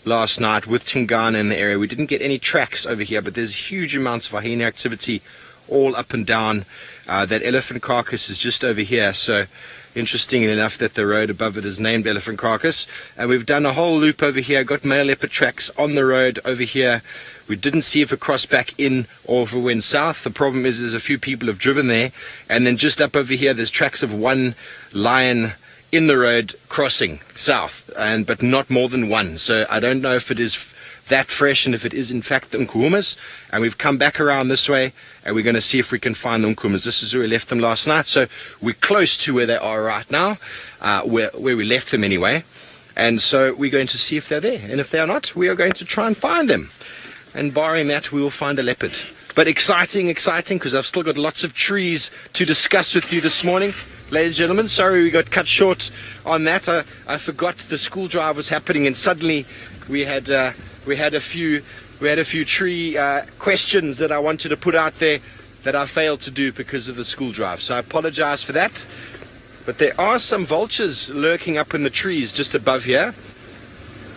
last night with Tingana in the area. We didn't get any tracks over here, but there's huge amounts of hyena activity all up and down. That elephant carcass is just over here, so interesting enough that the road above it is named Elephant Carcass. And we've done a whole loop over here, got male leopard tracks on the road over here. We didn't see if it crossed back in or if it went south. The problem is there's a few people have driven there. And then just up over here, there's tracks of one lion in the road crossing south, but not more than one. So I don't know if it is that fresh and if it is in fact the Nkuhumas. And we've come back around this way, and we're going to see if we can find the Nkuhumas. This is where we left them last night, so we're close to where they are right now, where we left them anyway. And so we're going to see if they're there, and if they're not, we are going to try and find them. And barring that, we will find a leopard. But exciting, because I've still got lots of trees to discuss with you this morning. Ladies and gentlemen, sorry we got cut short on that. I forgot the school drive was happening, and suddenly we had a few tree questions that I wanted to put out there that I failed to do because of the school drive. So I apologize for that. But there are some vultures lurking up in the trees just above here,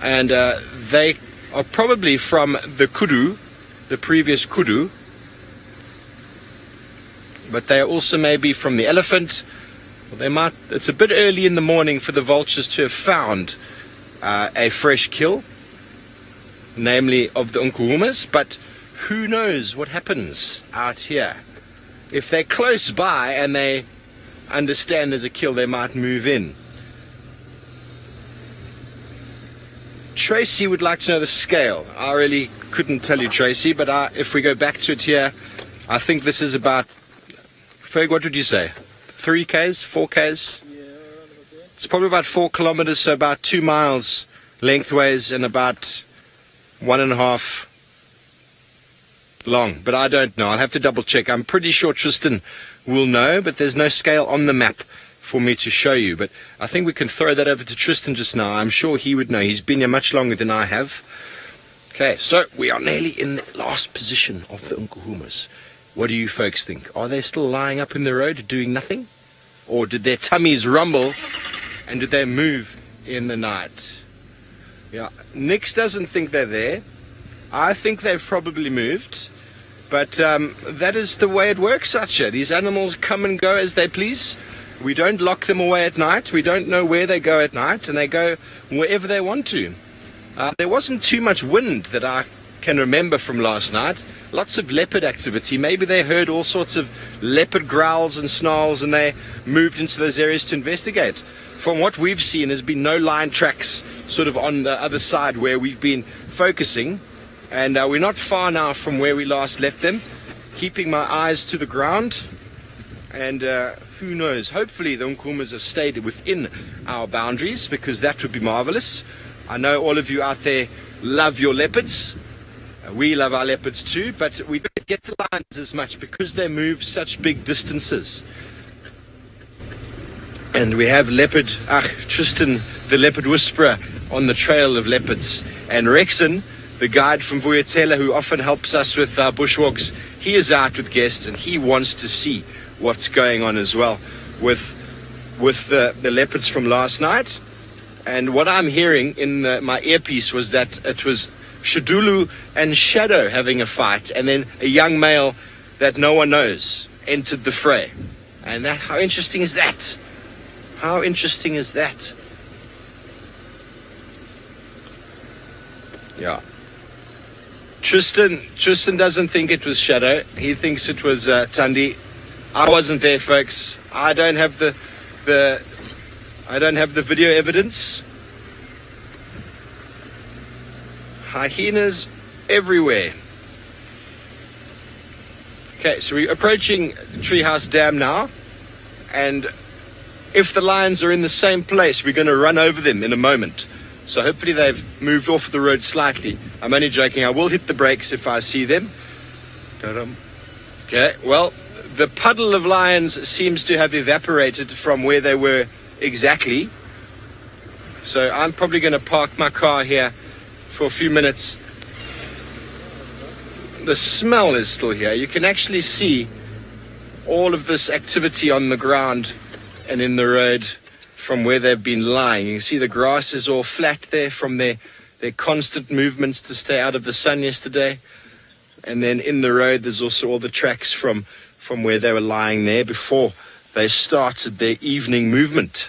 and they are probably from the kudu, the previous kudu, but they also may be from the elephant. They might. It's a bit early in the morning for the vultures to have found a fresh kill, namely of the Nkuhumas, but who knows what happens out here. If they're close by and they understand there's a kill, they might move in. Tracy would like to know the scale. I really couldn't tell you, Tracy, but if we go back to it here, I think this is about, Ferg, what would you say? 3 Ks, 4 Ks? Yeah, it's probably about 4 kilometers, so about 2 miles lengthways and about 1.5 long. But I don't know. I'll have to double check. I'm pretty sure Tristan will know, but there's no scale on the map for me to show you. But I think we can throw that over to Tristan just now. I'm sure he would know. He's been here much longer than I have. Okay, so we are nearly in the last position of the Nkuhumas. What do you folks think? Are they still lying up in the road doing nothing? Or did their tummies rumble and did they move in the night? Yeah, Nix doesn't think they're there. I think they've probably moved. But that is the way it works, Satcha. These animals come and go as they please. We don't lock them away at night. We don't know where they go at night, and they go wherever they want to. There wasn't too much wind that I can remember from last night. Lots of leopard activity. Maybe they heard all sorts of leopard growls and snarls and they moved into those areas to investigate. From what we've seen, there's been no lion tracks sort of on the other side where we've been focusing. And we're not far now from where we last left them. Keeping my eyes to the ground. And who knows, hopefully the Nkumas have stayed within our boundaries, because that would be marvelous. I know all of you out there love your leopards. We love our leopards too, but we don't get the lions as much because they move such big distances. And we have Tristan, the leopard whisperer, on the trail of leopards. And Rexon, the guide from Vuyatela, who often helps us with our bushwalks, he is out with guests and he wants to see what's going on as well with the leopards from last night. And what I'm hearing in my earpiece was that it was Xidulu and Shadow having a fight, and then a young male that no one knows entered the fray. And how interesting is that? How interesting is that? Yeah. Tristan doesn't think it was Shadow. He thinks it was Thandi. I wasn't there, folks. I don't have the video evidence. Hyenas everywhere. Okay, so we're approaching Treehouse Dam now, and if the lions are in the same place, we're going to run over them in a moment. So hopefully they've moved off the road slightly. I'm only joking. I will hit the brakes if I see them. Okay, well, the puddle of lions seems to have evaporated from where they were exactly. So I'm probably going to park my car here for a few minutes. The smell is still here. You can actually see all of this activity on the ground and in the road from where they've been lying. You can see the grass is all flat there from their constant movements to stay out of the sun yesterday. And then in the road there's also all the tracks from where they were lying there before they started their evening movement.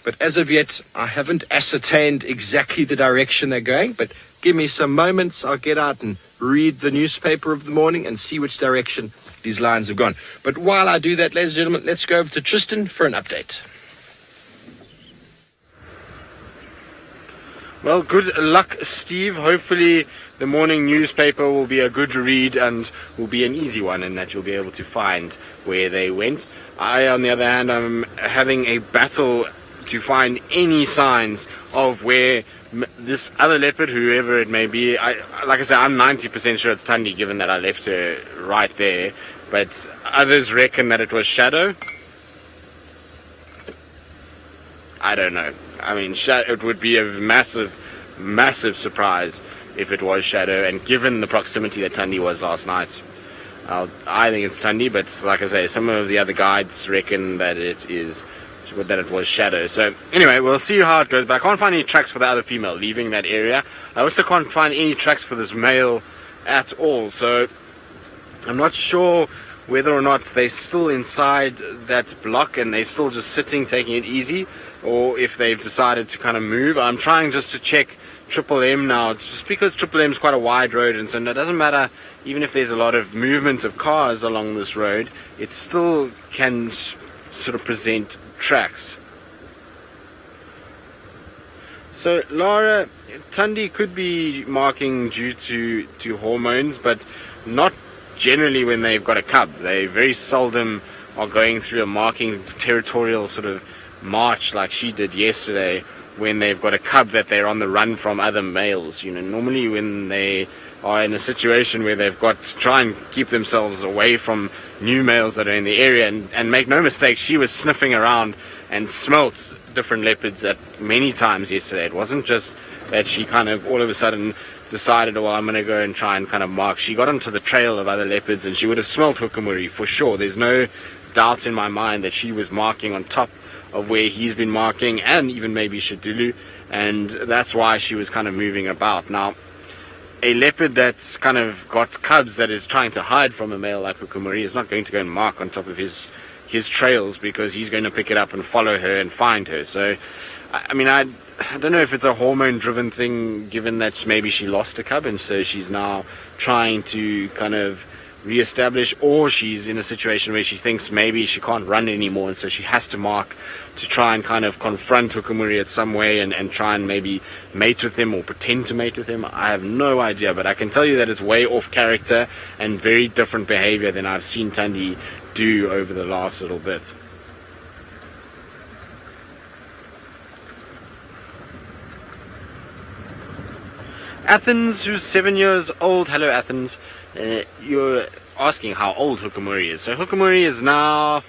But as of yet, I haven't ascertained exactly the direction they're going, but give me some moments. I'll get out and read the newspaper of the morning and see which direction these lions have gone. But while I do that, ladies and gentlemen, let's go over to Tristan for an update. Well, good luck, Steve. Hopefully the morning newspaper will be a good read and will be an easy one, and that you'll be able to find where they went. I, on the other hand, am having a battle to find any signs of where this other leopard, whoever it may be, like I said, I'm 90% sure it's Thandi, given that I left her right there, but others reckon that it was Shadow. I don't know. I mean, it would be a massive surprise if it was Shadow, and given the proximity that Thandi was last night, I think it's Thandi, but like I say, some of the other guides reckon that it was Shadow. So anyway, we'll see how it goes, but I can't find any tracks for the other female leaving that area. I also can't find any tracks for this male at all, so I'm not sure whether or not they're still inside that block and they're still just sitting, taking it easy, or if they've decided to kind of move. I'm trying just to check Triple M now, just because Triple M is quite a wide road, and so it doesn't matter, even if there's a lot of movement of cars along this road, it still can sort of present tracks. So Lara, Thandi could be marking due to hormones, but not generally when they've got a cub. They very seldom are going through a marking territorial sort of march like she did yesterday when they've got a cub that they're on the run from other males. You know, normally when they are in a situation where they've got to try and keep themselves away from new males that are in the area, and make no mistake, she was sniffing around and smelt different leopards at many times yesterday. It wasn't just that she kind of all of a sudden decided, well, I'm going to go and try and kind of mark. She got onto the trail of other leopards and she would have smelt Hukumuri for sure. There's no doubt in my mind that she was marking on top of where he's been marking, and even maybe Xidulu, and that's why she was kind of moving about. Now, a leopard that's kind of got cubs that is trying to hide from a male like Hukumuri is not going to go and mark on top of his trails, because he's going to pick it up and follow her and find her. So, I mean, I don't know if it's a hormone-driven thing, given that maybe she lost a cub and so she's now trying to kind of re-establish, or she's in a situation where she thinks maybe she can't run anymore and so she has to mark to try and kind of confront Hukumuri at some way and try and maybe mate with him or pretend to mate with him. I have no idea, but I can tell you that it's way off character and very different behavior than I've seen Thandi do over the last little bit. Athens, who's 7 years old. Hello, Athens. You're asking how old Hukamuri is. So Hukamuri is now,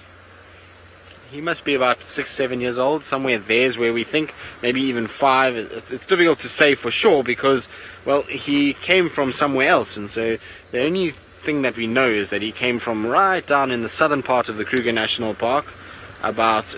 he must be about 6-7 years old. Somewhere there's where we think, maybe even 5. It's difficult to say for sure because, well, he came from somewhere else. And so the only thing that we know is that he came from right down in the southern part of the Kruger National Park, about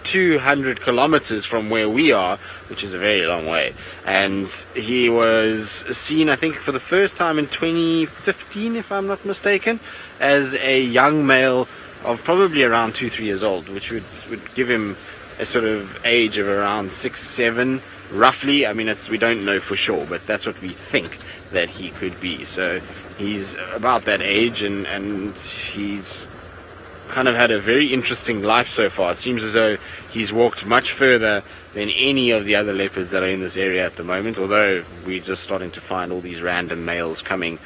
200 kilometers from where we are, which is a very long way. And he was seen, I think, for the first time in 2015, if I'm not mistaken, as a young male of probably around 2-3 years old, which would give him a sort of age of around 6-7, roughly. I mean, we don't know for sure, but that's what we think that he could be. So he's about that age, and he's kind of had a very interesting life so far. It seems as though he's walked much further than any of the other leopards that are in this area at the moment, although we're just starting to find all these random males coming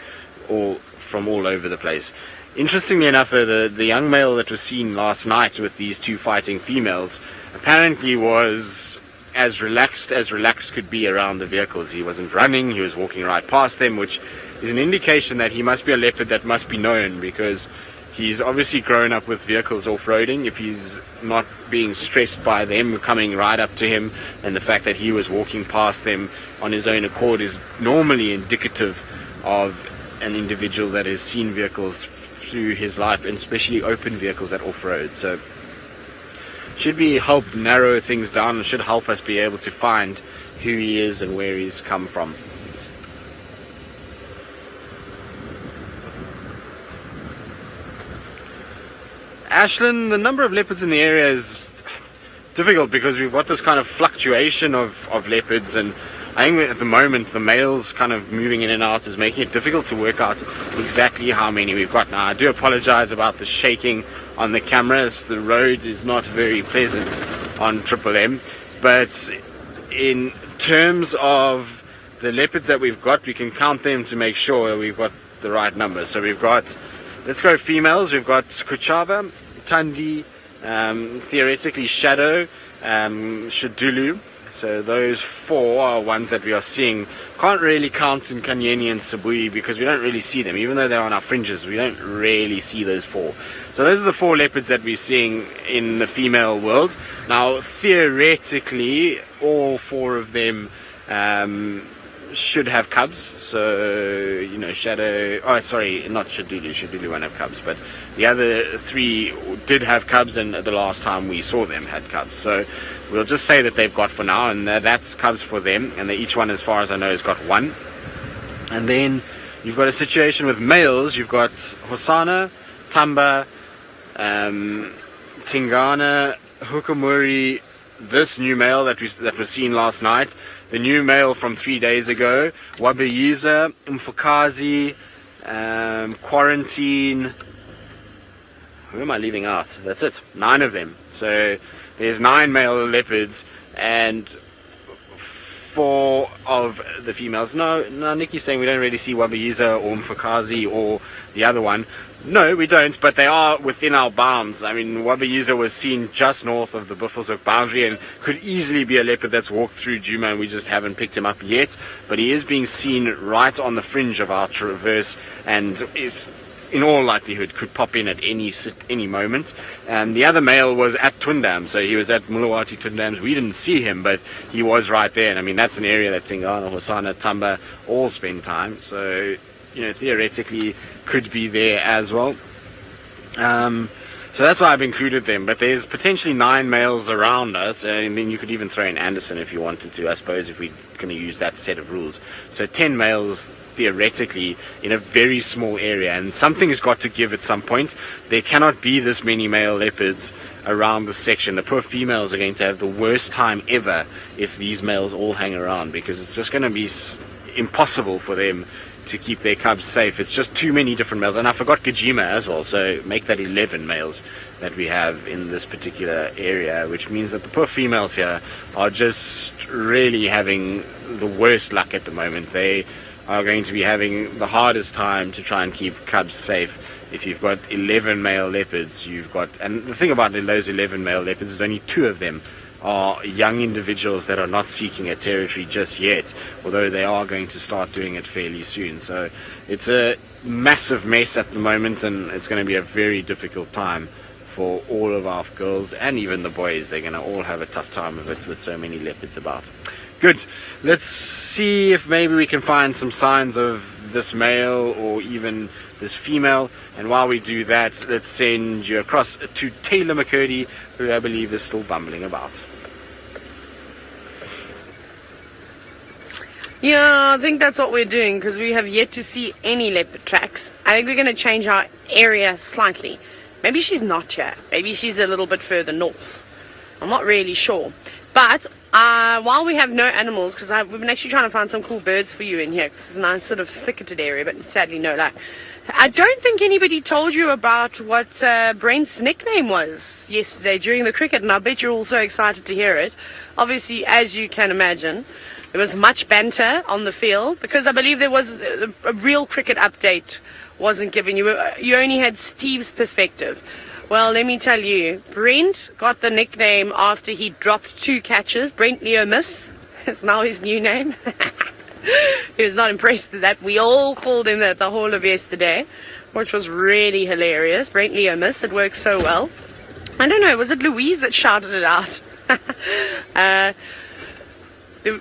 from all over the place. Interestingly enough, though, the young male that was seen last night with these two fighting females apparently was as relaxed could be around the vehicles. He wasn't running, he was walking right past them, which is an indication that he must be a leopard that must be known, because he's obviously grown up with vehicles off-roading. If he's not being stressed by them coming right up to him, and the fact that he was walking past them on his own accord is normally indicative of an individual that has seen vehicles through his life, and especially open vehicles that off-road. So should be help narrow things down, and should help us be able to find who he is and where he's come from. Ashland, the number of leopards in the area is difficult because we've got this kind of fluctuation of leopards, and I think at the moment the males kind of moving in and out is making it difficult to work out exactly how many we've got. Now, I do apologize about the shaking on the cameras. The road is not very pleasant on Triple M, but in terms of the leopards that we've got, we can count them to make sure we've got the right number. So we've got, let's go females, we've got Kuchava, Thandi, theoretically Shadow, Xidulu. So those 4 are ones that we are seeing. Can't really count in Kanyeni and Sabui because we don't really see them. Even though they're on our fringes, we don't really see those 4. So those are the 4 leopards that we're seeing in the female world. Now, theoretically, all 4 of them should have cubs. So, you know, Shadow, oh sorry, not Xidulu won't have cubs, but the other 3 did have cubs, and the last time we saw them had cubs. So we'll just say that they've got for now, and that's cubs for them, and each one, as far as I know, has got 1. And then you've got a situation with males. You've got Hosana, Tamba, Tingana, Hukamuri, this new male that was seen last night, the new male from 3 days ago, Wabayiza, Mfukazi, Quarantine. Who am I leaving out? That's it. 9 of them. So there's 9 male leopards and 4 of the females. No, Nikki's saying we don't really see Wabayiza or Mfukazi or the other one. No, we don't, but they are within our bounds. I mean, Wabayiza was seen just north of the Buffelshoek boundary and could easily be a leopard that's walked through Djuma, and we just haven't picked him up yet. But he is being seen right on the fringe of our traverse, and is, in all likelihood, could pop in at any moment. The other male was at Twin Dams, so he was at Mulawati Twin Dams. We didn't see him, but he was right there. And I mean, that's an area that Tingana, Hosana, Tamba all spend time. So, you know, theoretically could be there as well. So that's why I've included them. But there's potentially 9 males around us, and then you could even throw in Anderson if you wanted to, I suppose, if we're going to use that set of rules. So 10 males theoretically in a very small area, and something has got to give at some point. There cannot be this many male leopards around the section. The poor females are going to have the worst time ever if these males all hang around, because it's just going to be impossible for them to keep their cubs safe. It's just too many different males. And I forgot Djuma as well, so make that 11 males that we have in this particular area, which means that the poor females here are just really having the worst luck at the moment. They are going to be having the hardest time to try and keep cubs safe. If you've got 11 male leopards, and the thing about those 11 male leopards is only 2 of them are young individuals that are not seeking a territory just yet, although they are going to start doing it fairly soon. So it's a massive mess at the moment, and it's going to be a very difficult time for all of our girls and even the boys. They're going to all have a tough time of it with so many leopards about. Good. Let's see if maybe we can find some signs of this male or even this female. And while we do that, let's send you across to Taylor McCurdy, who I believe is still bumbling about. Yeah, I think that's what we're doing, because we have yet to see any leopard tracks. I think we're going to change our area slightly. Maybe she's not here. Maybe she's a little bit further north. I'm not really sure. But while we have no animals, because we've been actually trying to find some cool birds for you in here, because it's a nice sort of thicketed area, but sadly no luck. I don't think anybody told you about what Brent's nickname was yesterday during the cricket, and I bet you're all so excited to hear it. Obviously, as you can imagine, there was much banter on the field, because I believe there was a real cricket update wasn't given. You only had Steve's perspective. Well, let me tell you, Brent got the nickname after he dropped 2 catches. Brent Leo Miss is now his new name. He was not impressed with that. We all called him that the whole of yesterday, which was really hilarious. Brent Leo Miss, it worked so well. I don't know, was it Louise that shouted it out?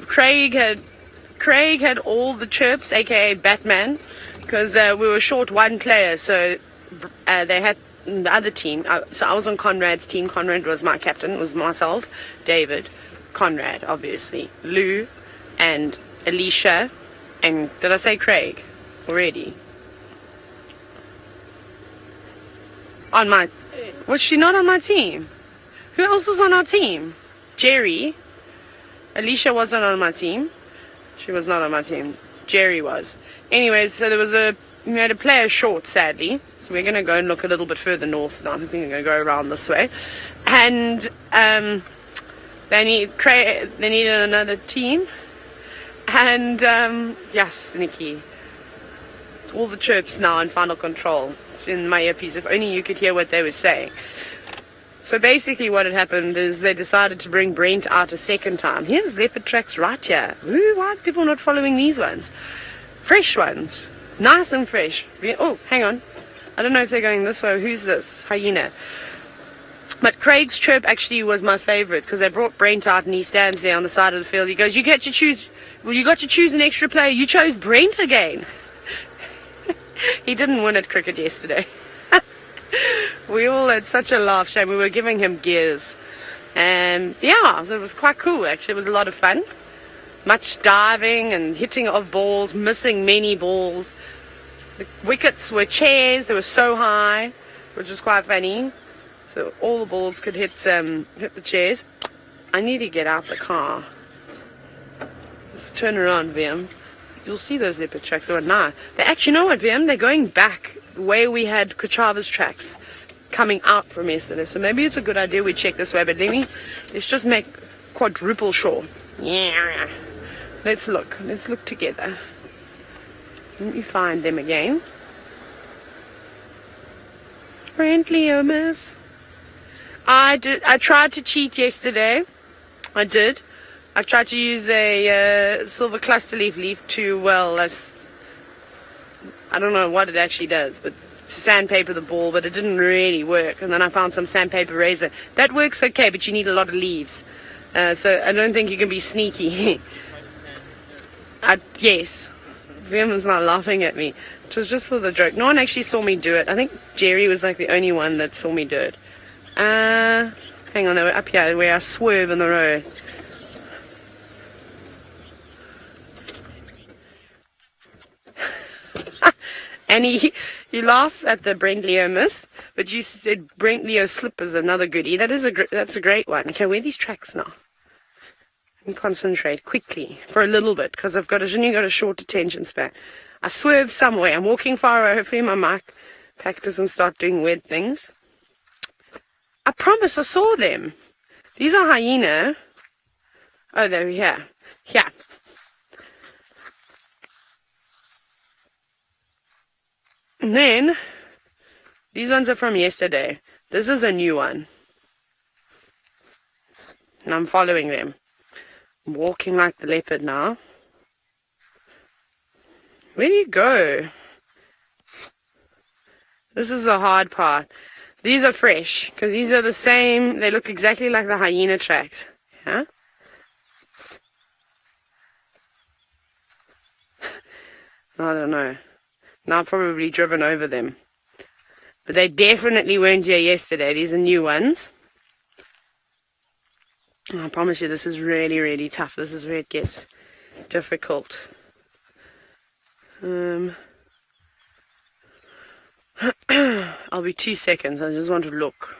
Craig had all the chirps, aka Batman, because we were short 1 player, so they had the other team. So I was on Conrad's team. Conrad was my captain. It was myself, David, Conrad, obviously, Lou, and Alicia, and did I say Craig already? Was she not on my team? Who else was on our team? Jerry. Alicia wasn't on my team. She was not on my team. Jerry was. Anyways, so we had a player short, sadly. So we're going to go and look a little bit further north now. I think we're going to go around this way. And they needed another team. And yes, Nikki. It's all the chirps now in final control. It's in my earpiece. If only you could hear what they were saying. So basically what had happened is they decided to bring Brent out a second time. Here's leopard tracks right here. Ooh, why are people not following these ones? Fresh ones. Nice and fresh. Oh, hang on. I don't know if they're going this way. Who's this? Hyena. But Craig's chirp actually was my favorite, because they brought Brent out and he stands there on the side of the field. He goes, you got to choose an extra player. You chose Brent again. He didn't win at cricket yesterday. We all had such a laugh. Shame, we were giving him gears. And yeah, so it was quite cool actually. It was a lot of fun. Much diving and hitting of balls, missing many balls. The wickets were chairs. They were so high, which was quite funny. So all the balls could hit the chairs. I need to get out the car. Let's turn around, VM. You'll see those leopard tracks. They were nice. They actually, you know what, VM? They're going back the way we had Kuchava's tracks coming out from yesterday. So maybe it's a good idea we check this way. But let's just make quadruple sure. Yeah. Let's look. Let's look together. Let me find them again. Brent Leo Miss. I tried to cheat yesterday. I did. I tried to use a silver cluster leaf to, well, I don't know what it actually does, but to sandpaper the ball, but it didn't really work. And then I found some sandpaper razor. That works okay, but you need a lot of leaves. So I don't think you can be sneaky. Yes. William's not laughing at me. It was just for the joke. No one actually saw me do it. I think Jerry was like the only one that saw me do it. Hang on, they were up here where I swerve in the road. And you laugh at the Brent Leo miss, but you said Brent Leo slip is another goodie. That's a great one. Okay, where are these tracks now? And concentrate quickly for a little bit, because I've only got a short attention span. I swerve somewhere. I'm walking far away. Hopefully my mic pack doesn't start doing weird things. I promise I saw them. These are hyena. Oh, they're here. Here. And then, these ones are from yesterday. This is a new one. And I'm following them. I'm walking like the leopard now. Where do you go? This is the hard part. These are fresh, because these are the same. They look exactly like the hyena tracks. Yeah? I don't know. Now I've probably driven over them. But they definitely weren't here yesterday. These are new ones. I promise you, this is really, really tough. This is where it gets difficult. I'll be 2 seconds. I just want to look.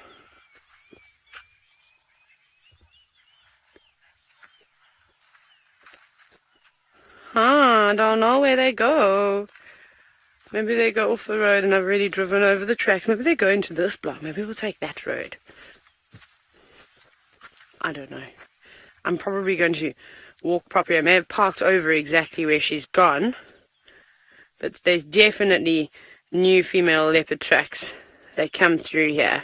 I don't know where they go. Maybe they go off the road and I've already driven over the tracks. Maybe they go into this block. Maybe we'll take that road. I don't know. I'm probably going to walk properly. I may have parked over exactly where she's gone. But there's definitely new female leopard tracks. They come through here.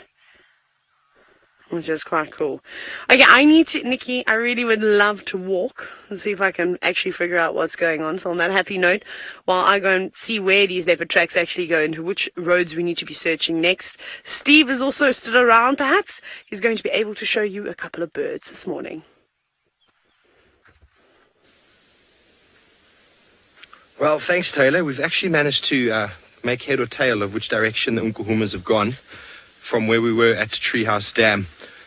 Which is quite cool. Okay, I need to, Nikki, I really would love to walk and see if I can actually figure out what's going on. So on that happy note, while I go and see where these leopard tracks actually go, into which roads we need to be searching next, Steve is also still around, perhaps. He's going to be able to show you a couple of birds this morning. Well, thanks, Taylor. We've actually managed to make head or tail of which direction the Unkuhumas have gone from where we were at Treehouse Dam.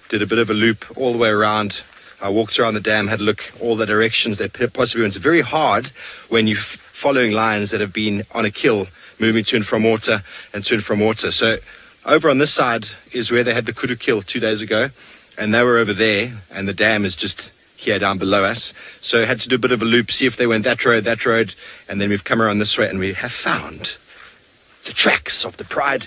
Did a bit of a loop all the way around. I walked around the dam, had a look all the directions they possibly went. It's very hard when you're following lions that have been on a kill, moving to and from water and to and from water. So over on this side is where they had the kudu kill 2 days ago, and they were over there, and the dam is just here down below us. So I had to do a bit of a loop, see if they went that road, and then we've come around this way, and we have found the tracks of the pride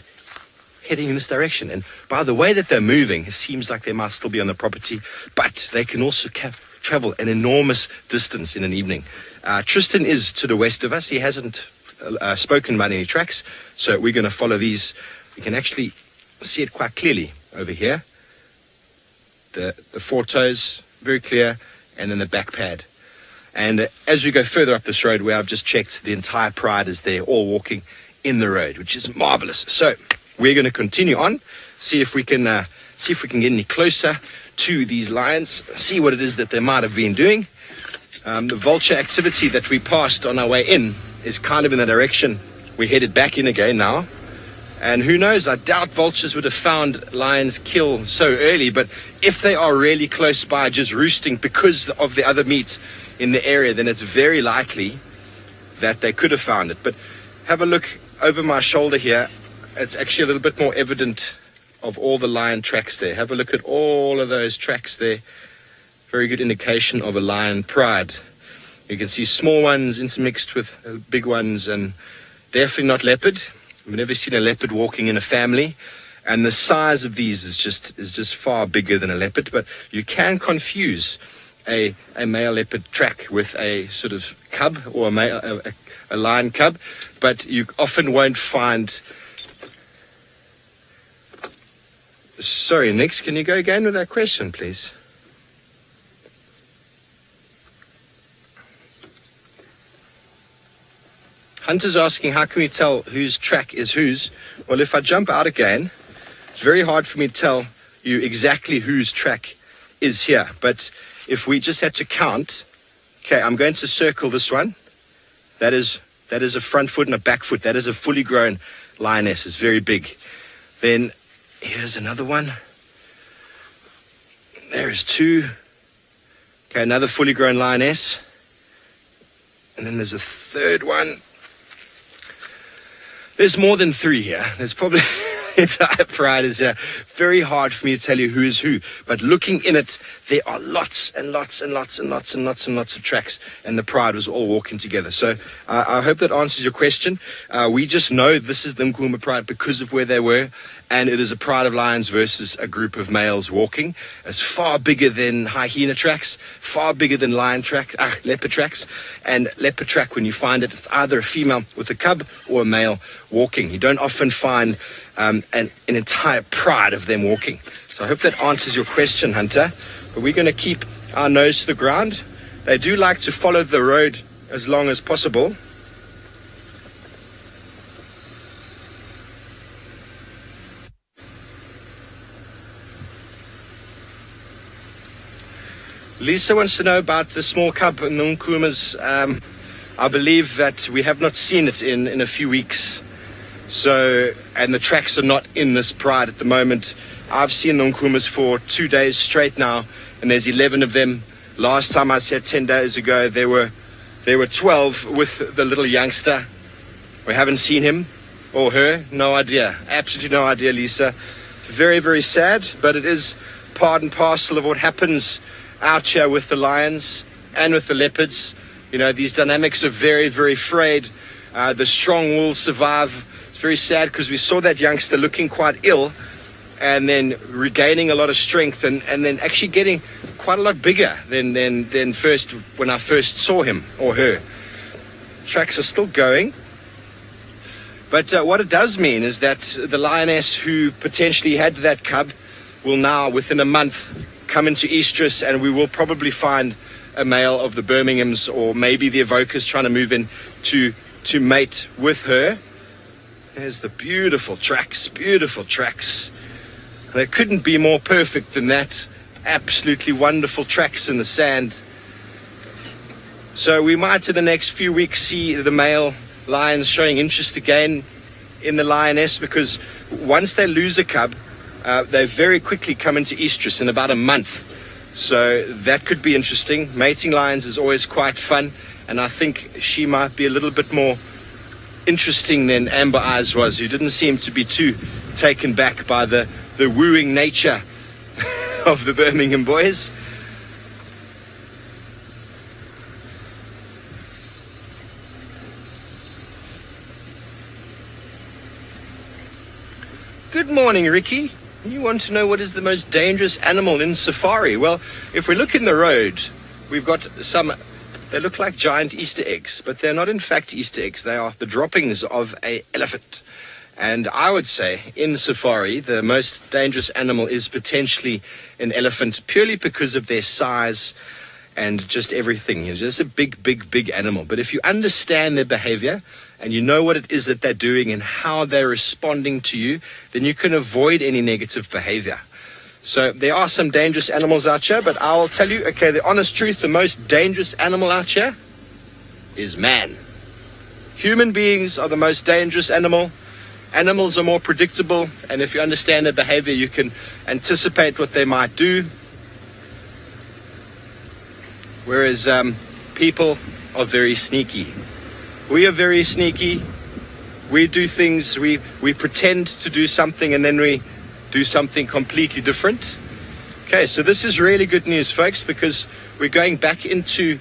heading in this direction. And by the way that they're moving, it seems like they might still be on the property, but they can also travel an enormous distance in an evening. Tristan is to the west of us. He hasn't spoken about any tracks, so we're going to follow these. We can actually see it quite clearly over here. The four toes, very clear, and then the back pad. And as we go further up this road, where I've just checked, the entire pride is there, all walking in the road, which is marvelous. So we're going to continue on, see if we can get any closer to these lions, see what it is that they might have been doing. The vulture activity that we passed on our way in is kind of in the direction we're headed back in again now. And who knows, I doubt vultures would have found lions kill so early, but if they are really close by just roosting because of the other meat in the area, then it's very likely that they could have found it. But have a look over my shoulder here. It's actually a little bit more evident of all the lion tracks there. Have a look at all of those tracks there. Very good indication of a lion pride. You can see small ones intermixed with big ones, and definitely not leopard. We've never seen a leopard walking in a family, and the size of these is just far bigger than a leopard. But you can confuse a male leopard track with a sort of cub or a lion cub, but you often won't find. Sorry, Nix, can you go again with that question, please? Hunter's asking, how can we tell whose track is whose? Well, if I jump out again, it's very hard for me to tell you exactly whose track is here. But if we just had to count, okay, I'm going to circle this one. That is a front foot and a back foot. That is a fully grown lioness. It's very big. Then here's another one. There's two. Okay, another fully grown lioness. And then there's a third one. There's more than three here. There's probably entire pride is here. very hard for me to tell you who is who. But looking in it, there are lots and lots and lots and lots and lots and lots of tracks, and the pride was all walking together. So I hope that answers your question. We just know this is the Nkuhuma pride because of where they were, and it is a pride of lions versus a group of males walking. It's far bigger than hyena tracks, far bigger than leopard tracks. And leopard track, when you find it, it's either a female with a cub or a male walking. You don't often find an entire pride of them walking. So I hope that answers your question, Hunter. But we're going to keep our nose to the ground. They do like to follow the road as long as possible. Lisa wants to know about the small cub in the Nkuhumas. I believe that we have not seen it in a few weeks. So, and the tracks are not in this pride at the moment. I've seen the Nkuhumas for 2 days straight now, and there's 11 of them. Last time I said 10 days ago, there were 12 with the little youngster. We haven't seen him or her. No idea. Absolutely no idea, Lisa. It's very, very sad, but it is part and parcel of what happens out here with the lions and with the leopards. You know, these dynamics are very, very frayed. The strong will survive. It's very sad because we saw that youngster looking quite ill and then regaining a lot of strength and then actually getting quite a lot bigger than first when I first saw him or her. Tracks are still going. But what it does mean is that the lioness who potentially had that cub will now, within a month, come into estrus, and we will probably find a male of the Birminghams or maybe the Evokers trying to move in to mate with her. There's the beautiful tracks, beautiful tracks. They couldn't be more perfect than that. Absolutely wonderful tracks in the sand. So we might in the next few weeks see the male lions showing interest again in the lioness, because once they lose a cub, they very quickly come into estrus in about a month. So that could be interesting. Mating lions is always quite fun, and I think she might be a little bit more interesting than Amber Eyes was, who didn't seem to be too taken back by the wooing nature of the Birmingham boys. Good morning, Ricky. You want to know what is the most dangerous animal in safari? Well, if we look in the road, we've got some, they look like giant Easter eggs, but they're not in fact Easter eggs. They are the droppings of an elephant. And I would say in safari, the most dangerous animal is potentially an elephant, purely because of their size and just everything. It's just a big, big, big animal. But if you understand their behavior and you know what it is that they're doing and how they're responding to you, then you can avoid any negative behavior. So there are some dangerous animals out here, but I'll tell you, okay, the honest truth, the most dangerous animal out here is man. Human beings are the most dangerous animal. Animals are more predictable, and if you understand their behavior, you can anticipate what they might do. Whereas people are very sneaky. We are very sneaky. We do things, we pretend to do something, and then we do something completely different. Okay, so this is really good news, folks, because we're going back into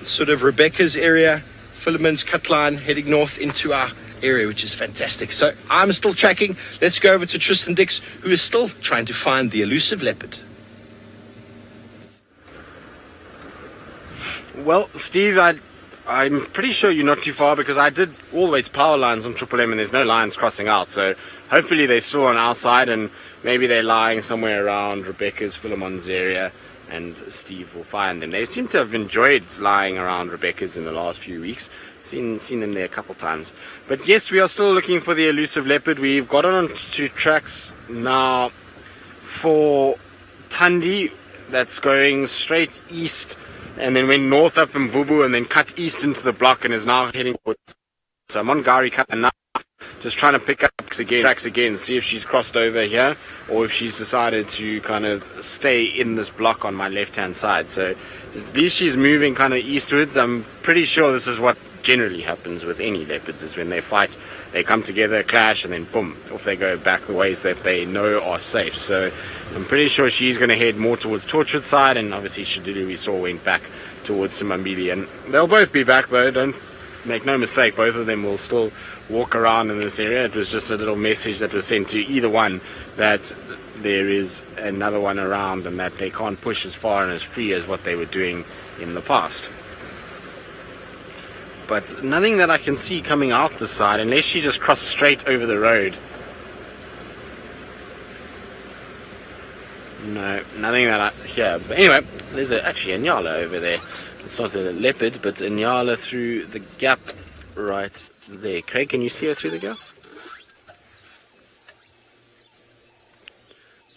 sort of Rebecca's area, Philemon's cut line, heading north into our area, which is fantastic. So I'm still tracking. Let's go over to Tristan Dix, who is still trying to find the elusive leopard. Well, Steve, I'm pretty sure you're not too far, because I did all the way to power lines on Triple M and there's no lions crossing out. So hopefully they're still on our side, and maybe they're lying somewhere around Rebecca's, Philemon's area, and Steve will find them. They seem to have enjoyed lying around Rebecca's in the last few weeks. Seen them there a couple times. But yes, we are still looking for the elusive leopard. We've got on to tracks now for Thandi, that's going straight east, and then went north up in Mvubu and then cut east into the block and is now heading towards. So I'm on Gari cut and now just trying to pick up tracks again, see if she's crossed over here or if she's decided to kind of stay in this block on my left hand side. So at least she's moving kind of eastwards. I'm pretty sure this is what generally happens with any leopards, is when they fight, they come together, clash, and then boom, off they go back the ways that they know are safe. So I'm pretty sure she's going to head more towards Torchwood side, and obviously Xidulu we saw went back towards Simambili. And they'll both be back though, don't make no mistake, both of them will still walk around in this area. It was just a little message that was sent to either one that there is another one around and that they can't push as far and as free as what they were doing in the past. But nothing that I can see coming out this side, unless she just crossed straight over the road. No, nothing that I hear. But anyway, there's actually a nyala over there. It's not a leopard, but a nyala through the gap right there. Craig, can you see her through the gap?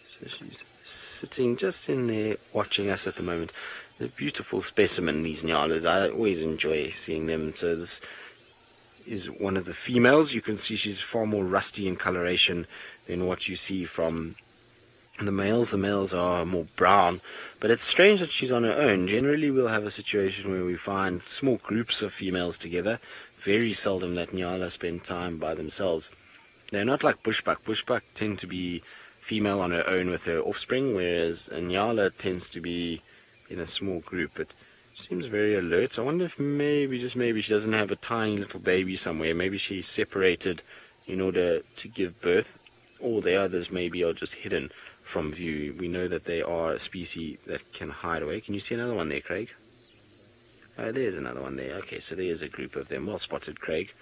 So she's sitting just in there watching us at the moment. A beautiful specimen, these nyalas. I always enjoy seeing them. So this is one of the females. You can see she's far more rusty in coloration than what you see from the males. The males are more brown, but it's strange that she's on her own. Generally we'll have a situation where we find small groups of females together. Very seldom that nyala spend time by themselves. They're not like bushbuck. Bushbuck tend to be female on her own with her offspring, whereas a nyala tends to be in a small group. It seems very alert. I wonder if maybe, just maybe, she doesn't have a tiny little baby somewhere. Maybe she's separated in order to give birth, or the others maybe are just hidden from view. We know that they are a species that can hide away. Can you see another one there, Craig? Oh, there's another one there. Okay, so there's a group of them. Well spotted, Craig.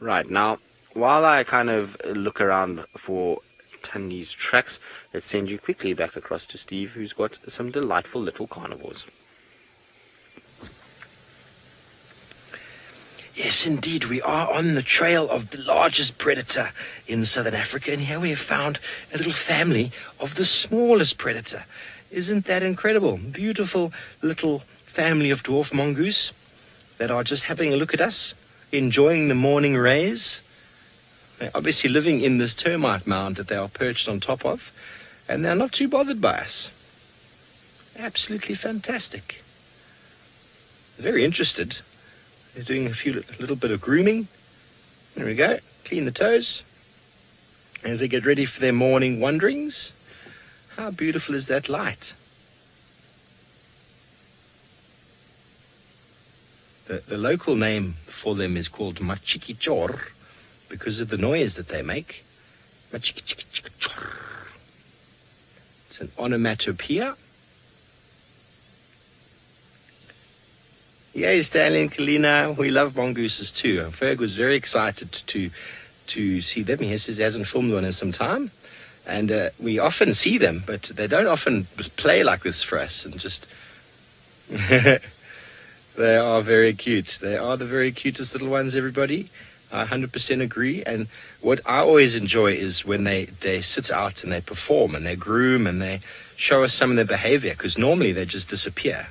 Right, now, while I kind of look around for Thandi's tracks, let's send you quickly back across to Steve, who's got some delightful little carnivores. Yes, indeed, we are on the trail of the largest predator in southern Africa, and here we have found a little family of the smallest predator. Isn't that incredible? Beautiful little family of dwarf mongoose that are just having a look at us, enjoying the morning rays. They're obviously living in this termite mound that they are perched on top of, and they're not too bothered by us. Absolutely fantastic. Very interested. They're doing a little bit of grooming. There we go. Clean the toes as they get ready for their morning wanderings. How beautiful is that light? The local name for them is called machikichor because of the noise that they make. Machikichor. It's an onomatopoeia. Yay, Stanley and Kalina, we love mongooses too. Ferg was very excited to see them. He says he hasn't filmed one in some time. And we often see them, but they don't often play like this for us. And just, they are very cute. They are the very cutest little ones, everybody. I 100% agree. And what I always enjoy is when they sit out and they perform and they groom and they show us some of their behavior, because normally they just disappear.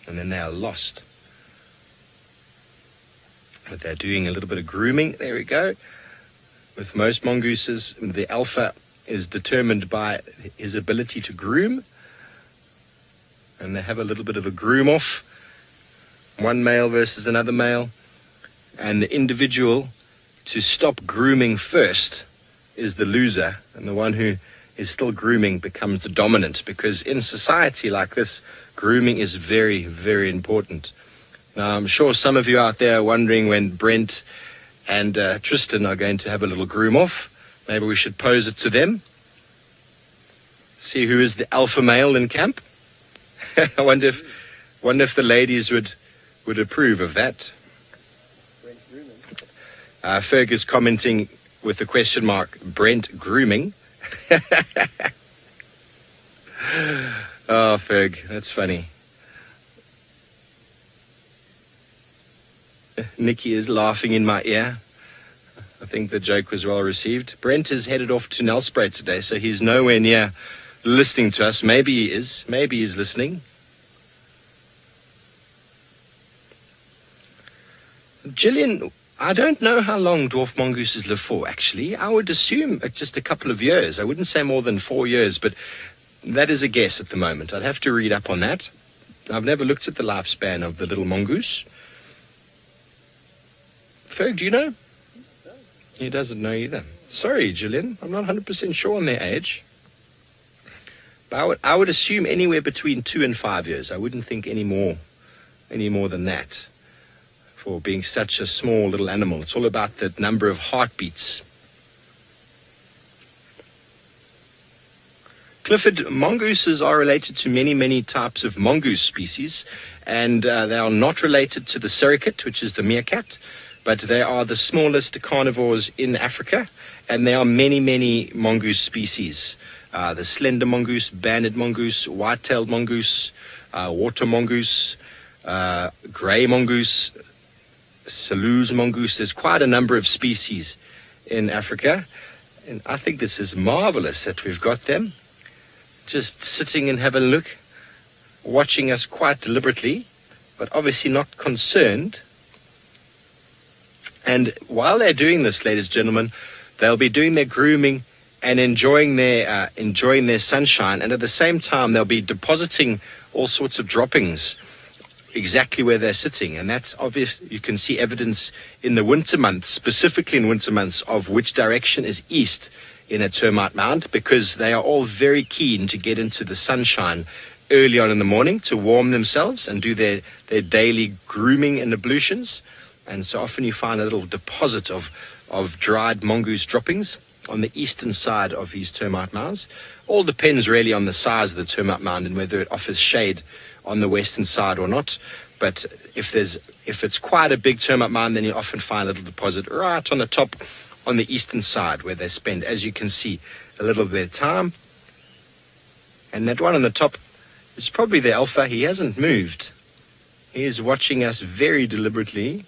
And then they are lost. But they're doing a little bit of grooming. There we go. With most mongooses, the alpha is determined by his ability to groom. And they have a little bit of a groom off. One male versus another male. And the individual to stop grooming first is the loser. And the one who is still grooming becomes the dominant. Because in society like this, grooming is very, very important. Now, I'm sure some of you out there are wondering when Brent and Tristan are going to have a little groom off. Maybe we should pose it to them. See who is the alpha male in camp. I wonder if the ladies would approve of that. Ferg is commenting with the question mark, Brent grooming. Oh, Ferg, that's funny. Nikki is laughing in my ear. I think the joke was well received. Brent is headed off to Nelspruit today, so he's nowhere near listening to us. Maybe he is. Maybe he's listening. Gillian, I don't know how long dwarf mongooses live for, actually. I would assume just a couple of years. I wouldn't say more than 4 years, but That is a guess at the moment. I'd have to read up on that. I've never looked at the lifespan of the little mongoose. Ferg, do you know? He doesn't know either. Sorry, Gillian. I'm not 100% sure on their age. But I would assume anywhere between 2 and 5 years. I wouldn't think any more than that for being such a small little animal. It's all about the number of heartbeats. Clifford, mongooses are related to many, many types of mongoose species, and they are not related to the suricate, which is the meerkat, but they are the smallest carnivores in Africa, and there are many, many mongoose species. The slender mongoose, banded mongoose, white-tailed mongoose, water mongoose, grey mongoose, Salu's mongoose. There's quite a number of species in Africa, and I think this is marvelous that we've got them just sitting and having a look, watching us quite deliberately, but obviously not concerned. And while they're doing this, ladies and gentlemen, they'll be doing their grooming and enjoying their sunshine, and at the same time they'll be depositing all sorts of droppings exactly where they're sitting. And that's obvious. You can see evidence in the winter months, specifically in winter months, of which direction is east in a termite mound, because they are all very keen to get into the sunshine early on in the morning to warm themselves and do their daily grooming and ablutions. And so often you find a little deposit of dried mongoose droppings on the eastern side of these termite mounds. All depends really on the size of the termite mound and whether it offers shade on the western side or not. But if it's quite a big termite mound, then you often find a little deposit right on the top on the eastern side, where they spend, as you can see, a little bit of time. And that one on the top is probably the alpha. He hasn't moved. He is watching us very deliberately.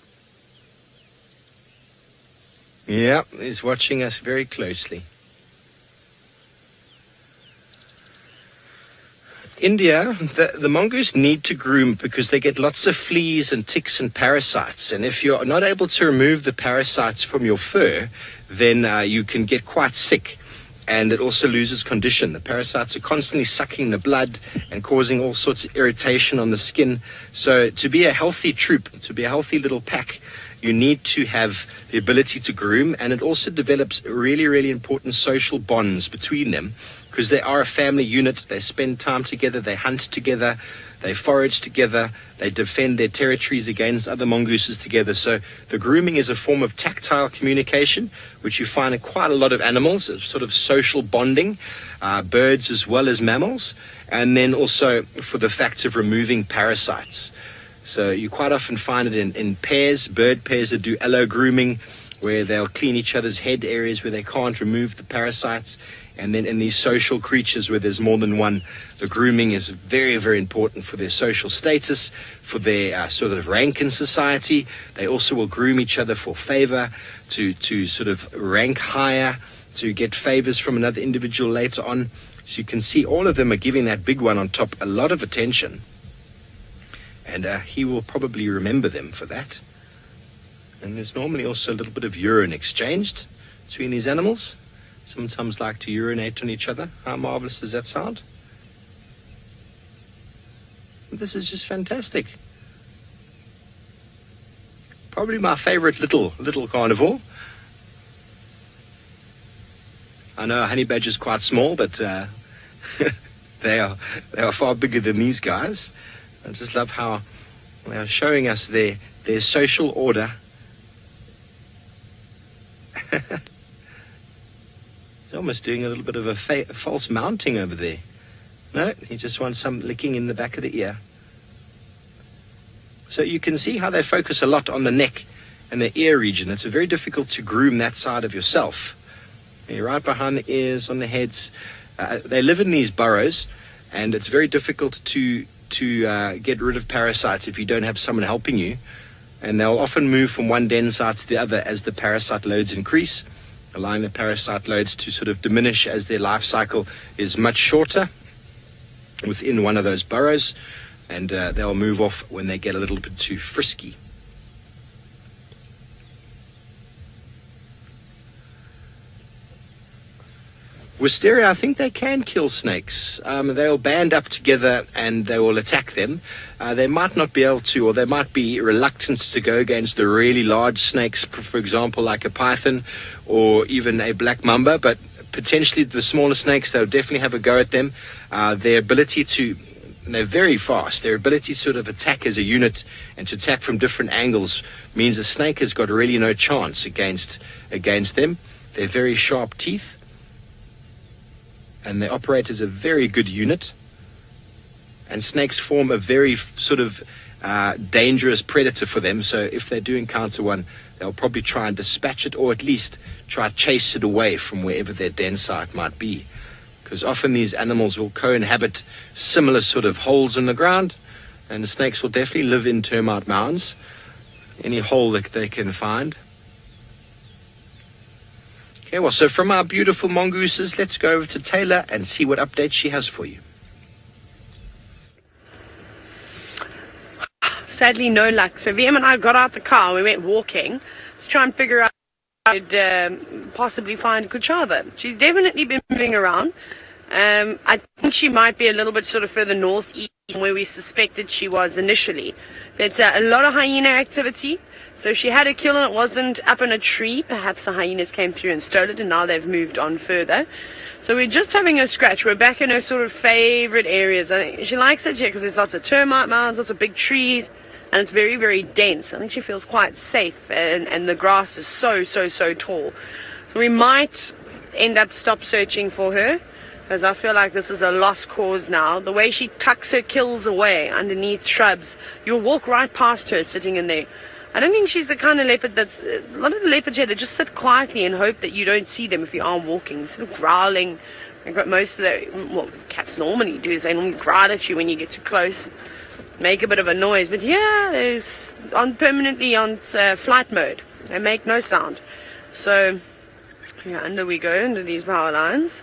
Yeah, he's watching us very closely. India, the mongoose need to groom because they get lots of fleas and ticks and parasites. And if you're not able to remove the parasites from your fur, then you can get quite sick. And it also loses condition. The parasites are constantly sucking the blood and causing all sorts of irritation on the skin. So to be a healthy troop, to be a healthy little pack, you need to have the ability to groom. And it also develops really, really important social bonds between them, because they are a family unit. They spend time together, they hunt together, they forage together, they defend their territories against other mongooses together. So the grooming is a form of tactile communication, which you find in quite a lot of animals, a sort of social bonding, birds as well as mammals, and then also for the fact of removing parasites. So you quite often find it in pairs, bird pairs that do allo grooming, where they'll clean each other's head areas where they can't remove the parasites. And then in these social creatures where there's more than one, the grooming is very, very important for their social status, for their sort of rank in society. They also will groom each other for favor, to sort of rank higher, to get favors from another individual later on. So you can see all of them are giving that big one on top a lot of attention. And he will probably remember them for that. And there's normally also a little bit of urine exchanged between these animals. Sometimes like to urinate on each other. How marvelous does that sound? This is just fantastic. Probably my favorite little carnivore. I know a honey badger is quite small, but they are far bigger than these guys. I just love how they are showing us their social order. He's almost doing a little bit of a false mounting over there. No, he just wants some licking in the back of the ear. So you can see how they focus a lot on the neck and the ear region. It's very difficult to groom that side of yourself. You're right behind the ears, on the heads. They live in these burrows, and it's very difficult to get rid of parasites if you don't have someone helping you. And they'll often move from one den site to the other as the parasite loads increase, allowing the parasite loads to sort of diminish as their life cycle is much shorter within one of those burrows, and they'll move off when they get a little bit too frisky. Wisteria, I think they can kill snakes. They'll band up together and they will attack them. They might not be able to, or they might be reluctant to go against the really large snakes, for example, like a python or even a black mamba, but potentially the smaller snakes, they'll definitely have a go at them. Their ability to, they're very fast. Their ability to sort of attack as a unit and to attack from different angles means a snake has got really no chance against them. They're very sharp teeth, and they operate as a very good unit. And snakes form a very sort of dangerous predator for them. So if they do encounter one, they'll probably try and dispatch it, or at least try to chase it away from wherever their den site might be. Because often these animals will co-inhabit similar sort of holes in the ground, and the snakes will definitely live in termite mounds, any hole that they can find. Okay, well, so from our beautiful mongooses, let's go over to Taylor and see what updates she has for you. Sadly, no luck. So VM and I got out the car. We went walking to try and figure out how we'd possibly find Kuchava. She's definitely been moving around. I think she might be a little bit sort of further northeast where we suspected she was initially. There's a lot of hyena activity. So she had a kill and it wasn't up in a tree. Perhaps the hyenas came through and stole it, and now they've moved on further. So we're just having a scratch. We're back in her sort of favorite areas. I think she likes it here because there's lots of termite mounds, lots of big trees, and it's very, very dense. I think she feels quite safe, and the grass is so tall. So we might end up stop searching for her, because I feel like this is a lost cause now. The way she tucks her kills away underneath shrubs, you'll walk right past her sitting in there. I don't think she's the kind of leopard that's... A lot of the leopards here, they just sit quietly and hope that you don't see them if you are walking, sort of growling. Like what most of cats normally do is they normally growl at you when you get too close, make a bit of a noise. But yeah, there's permanently on flight mode. They make no sound. So, yeah, under we go, under these power lines.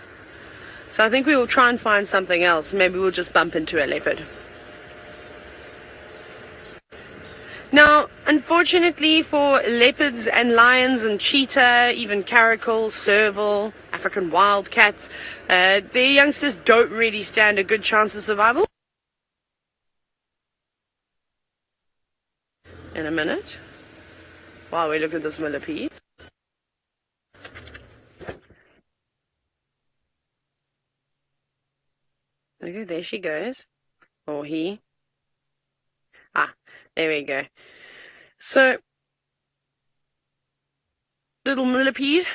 So I think we will try and find something else. Maybe we'll just bump into a leopard. Now, unfortunately for leopards and lions and cheetah, even caracal, serval, African wildcats, their youngsters don't really stand a good chance of survival. In a minute, while we look at this millipede. Okay, there she goes. Or he. Ah, there we go. So, little millipede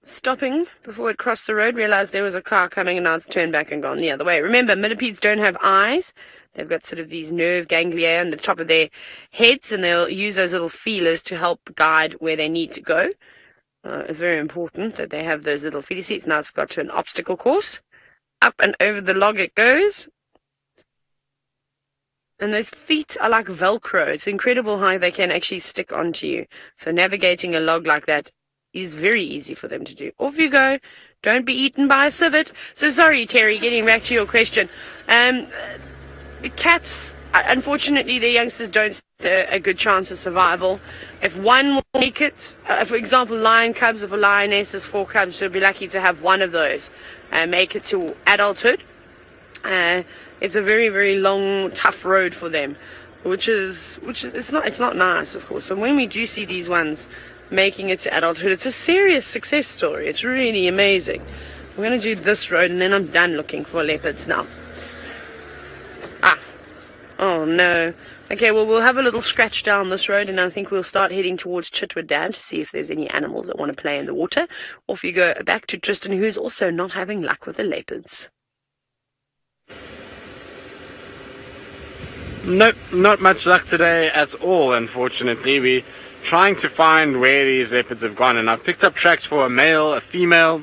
stopping before it crossed the road, realized there was a car coming, and now it's turned back and gone the other way. Remember, millipedes don't have eyes. They've got sort of these nerve ganglia on the top of their heads, and they'll use those little feelers to help guide where they need to go. It's very important that they have those little feeder seats. Now it's got to an obstacle course. Up and over the log it goes. And those feet are like Velcro. It's incredible how they can actually stick onto you. So navigating a log like that is very easy for them to do. Off you go. Don't be eaten by a civet. So sorry, Terry, getting back to your question. The cats, unfortunately, their youngsters don't stand a good chance of survival. If one will make it, for example, lion cubs, if a lioness has 4 cubs, she'll be lucky to have one of those make it to adulthood. It's a very, very long, tough road for them, which is it's not nice, of course. So when we do see these ones making it to adulthood, it's a serious success story. It's really amazing. I'm going to do this road, and then I'm done looking for leopards now. Oh no. Okay, well, we'll have a little scratch down this road, and I think we'll start heading towards Chitwa Dam to see if there's any animals that want to play in the water. Off you go back to Tristan, who's also not having luck with the leopards. Nope, not much luck today at all, unfortunately. We're trying to find where these leopards have gone, and I've picked up tracks for a male, a female,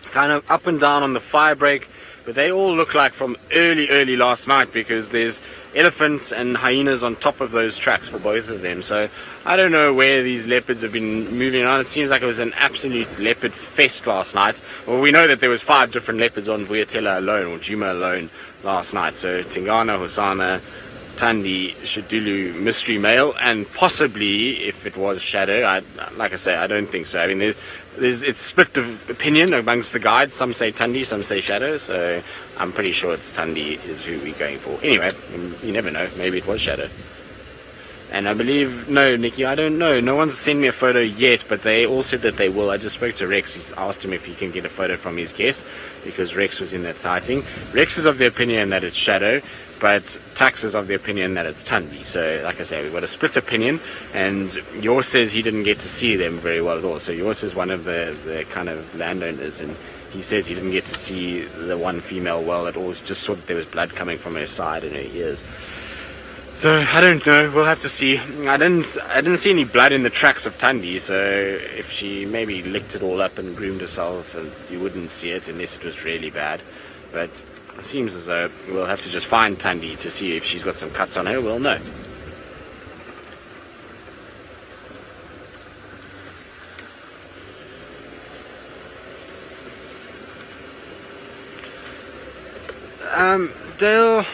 kind of up and down on the fire break, but they all look like from early last night, because there's elephants and hyenas on top of those tracks for both of them. So I don't know where these leopards have been moving on. It seems like it was an absolute leopard fest last night. Well, we know that there was 5 different leopards on Vuyatela alone, or Djuma alone, last night. So Tingana, Hosanna, Thandi Xidulu mystery male, and possibly if it was Shadow. Like I say, I don't think so. I mean, it's split of opinion amongst the guides. Some say Thandi, some say Shadow. So I'm pretty sure it's Thandi is who we're going for. Anyway, you never know. Maybe it was Shadow. And I believe, no, Nikki, I don't know. No one's sent me a photo yet, but they all said that they will. I just spoke to Rex. He's asked him if he can get a photo from his guest, because Rex was in that sighting. Rex is of the opinion that it's Shadow, but Tax is of the opinion that it's Thandi. So, like I say, we've got a split opinion, and yours says he didn't get to see them very well at all. So yours is one of the kind of landowners, and he says he didn't get to see the one female well at all. He just saw that there was blood coming from her side and her ears. So I don't know. We'll have to see. I didn't see any blood in the tracks of Thandi. So if she maybe licked it all up and groomed herself, and you wouldn't see it unless it was really bad. But it seems as though we'll have to just find Thandi to see if she's got some cuts on her. We'll know. Dale.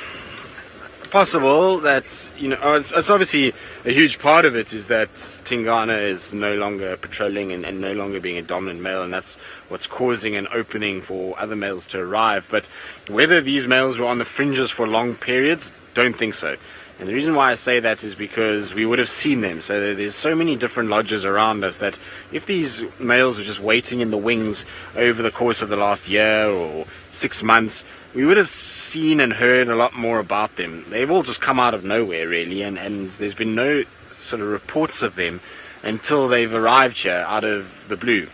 Possible that, you know, it's obviously a huge part of it is that Tingana is no longer patrolling and no longer being a dominant male, and that's what's causing an opening for other males to arrive. But whether these males were on the fringes for long periods, don't think so. And the reason why I say that is because we would have seen them. So there's so many different lodges around us that if these males were just waiting in the wings over the course of the last year or 6 months, we would have seen and heard a lot more about them. They've all just come out of nowhere, really, and there's been no sort of reports of them until they've arrived here out of the blue.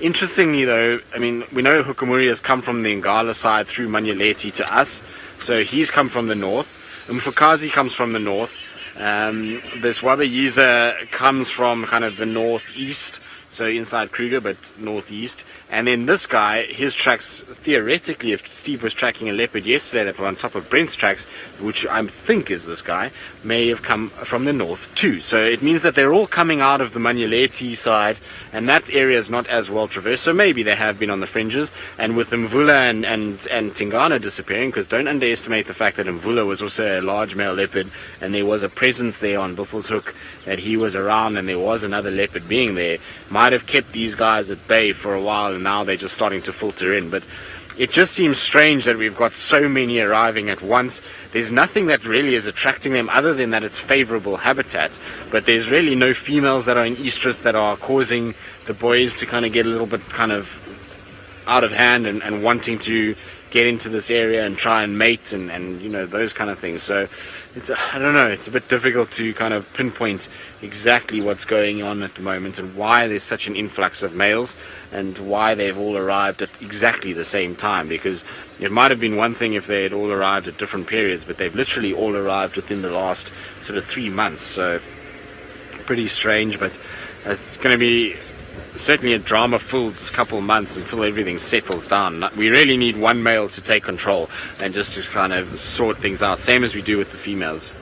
Interestingly, though, I mean, we know Hukumuri has come from the Ngala side through Manyeleti to us, so he's come from the north. Mfukazi comes from the north. This Wabayiza comes from kind of the northeast, so inside Kruger, but northeast. And then this guy, his tracks, theoretically, if Steve was tracking a leopard yesterday that were on top of Brent's tracks, which I think is this guy, may have come from the north too. So it means that they're all coming out of the Manyeleti side, and that area is not as well traversed. So maybe they have been on the fringes. And with Mvula and Tingana disappearing, because don't underestimate the fact that Mvula was also a large male leopard, and there was a presence there on Buffelshoek Hook that he was around, and there was another leopard being there, might have kept these guys at bay for a while, and now they're just starting to filter in. But it just seems strange that we've got so many arriving at once. There's nothing that really is attracting them other than that it's favorable habitat, but there's really no females that are in estrus that are causing the boys to kind of get a little bit kind of out of hand and wanting to get into this area and try and mate and you know, those kind of things. So it's, I don't know, it's a bit difficult to kind of pinpoint exactly what's going on at the moment and why there's such an influx of males and why they've all arrived at exactly the same time, because it might have been one thing if they had all arrived at different periods, but they've literally all arrived within the last sort of 3 months. So pretty strange, but it's going to be certainly a drama-filled couple of months until everything settles down. We really need one male to take control and just to kind of sort things out, same as we do with the females.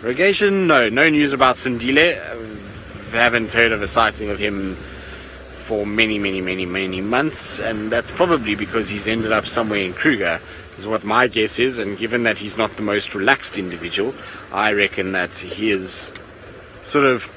Rogation, no news about Sindile. Haven't heard of a sighting of him for many months, and that's probably because he's ended up somewhere in Kruger, is what my guess is. And given that he's not the most relaxed individual, I reckon that his sort of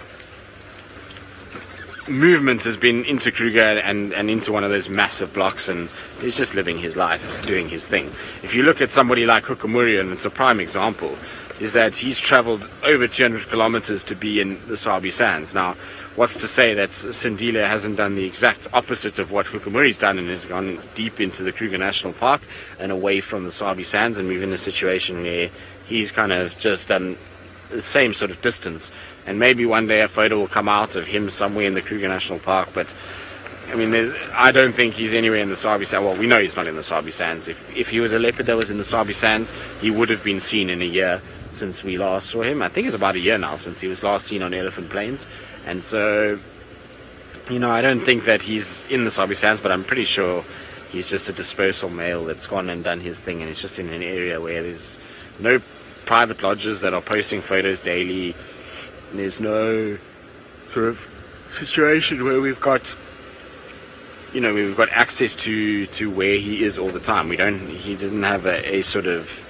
movement has been into Kruger and into one of those massive blocks, and he's just living his life, doing his thing. If you look at somebody like Hukumuri, and it's a prime example, is that he's traveled over 200 kilometers to be in the Sabi Sands. Now, what's to say that Sindile hasn't done the exact opposite of what Hukumuri's done and has gone deep into the Kruger National Park and away from the Sabi Sands, and we're in a situation where he's kind of just done the same sort of distance. And maybe one day a photo will come out of him somewhere in the Kruger National Park, but I mean, I don't think he's anywhere in the Sabi Sands. Well, we know he's not in the Sabi Sands. If he was a leopard that was in the Sabi Sands, he would have been seen in a year since we last saw him. I think it's about a year now since he was last seen on Elephant Plains. And so, you know, I don't think that he's in the Sabi Sands, but I'm pretty sure he's just a dispersal male that's gone and done his thing, and it's just in an area where there's no private lodges that are posting photos daily. There's no sort of situation where we've got we've got access to where he is all the time. He doesn't have a sort of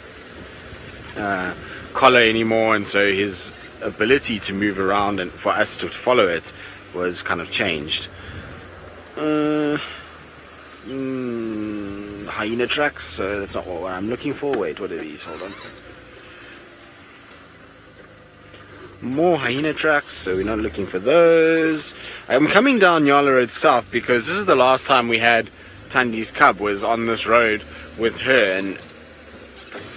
collar anymore, and so his ability to move around and for us to follow it was kind of changed. Hyena tracks, so that's not what I'm looking for. Wait, what are these? Hold on. More hyena tracks, so we're not looking for those. I'm coming down Yala Road South because this is the last time we had Thandi's cub was on this road with her, and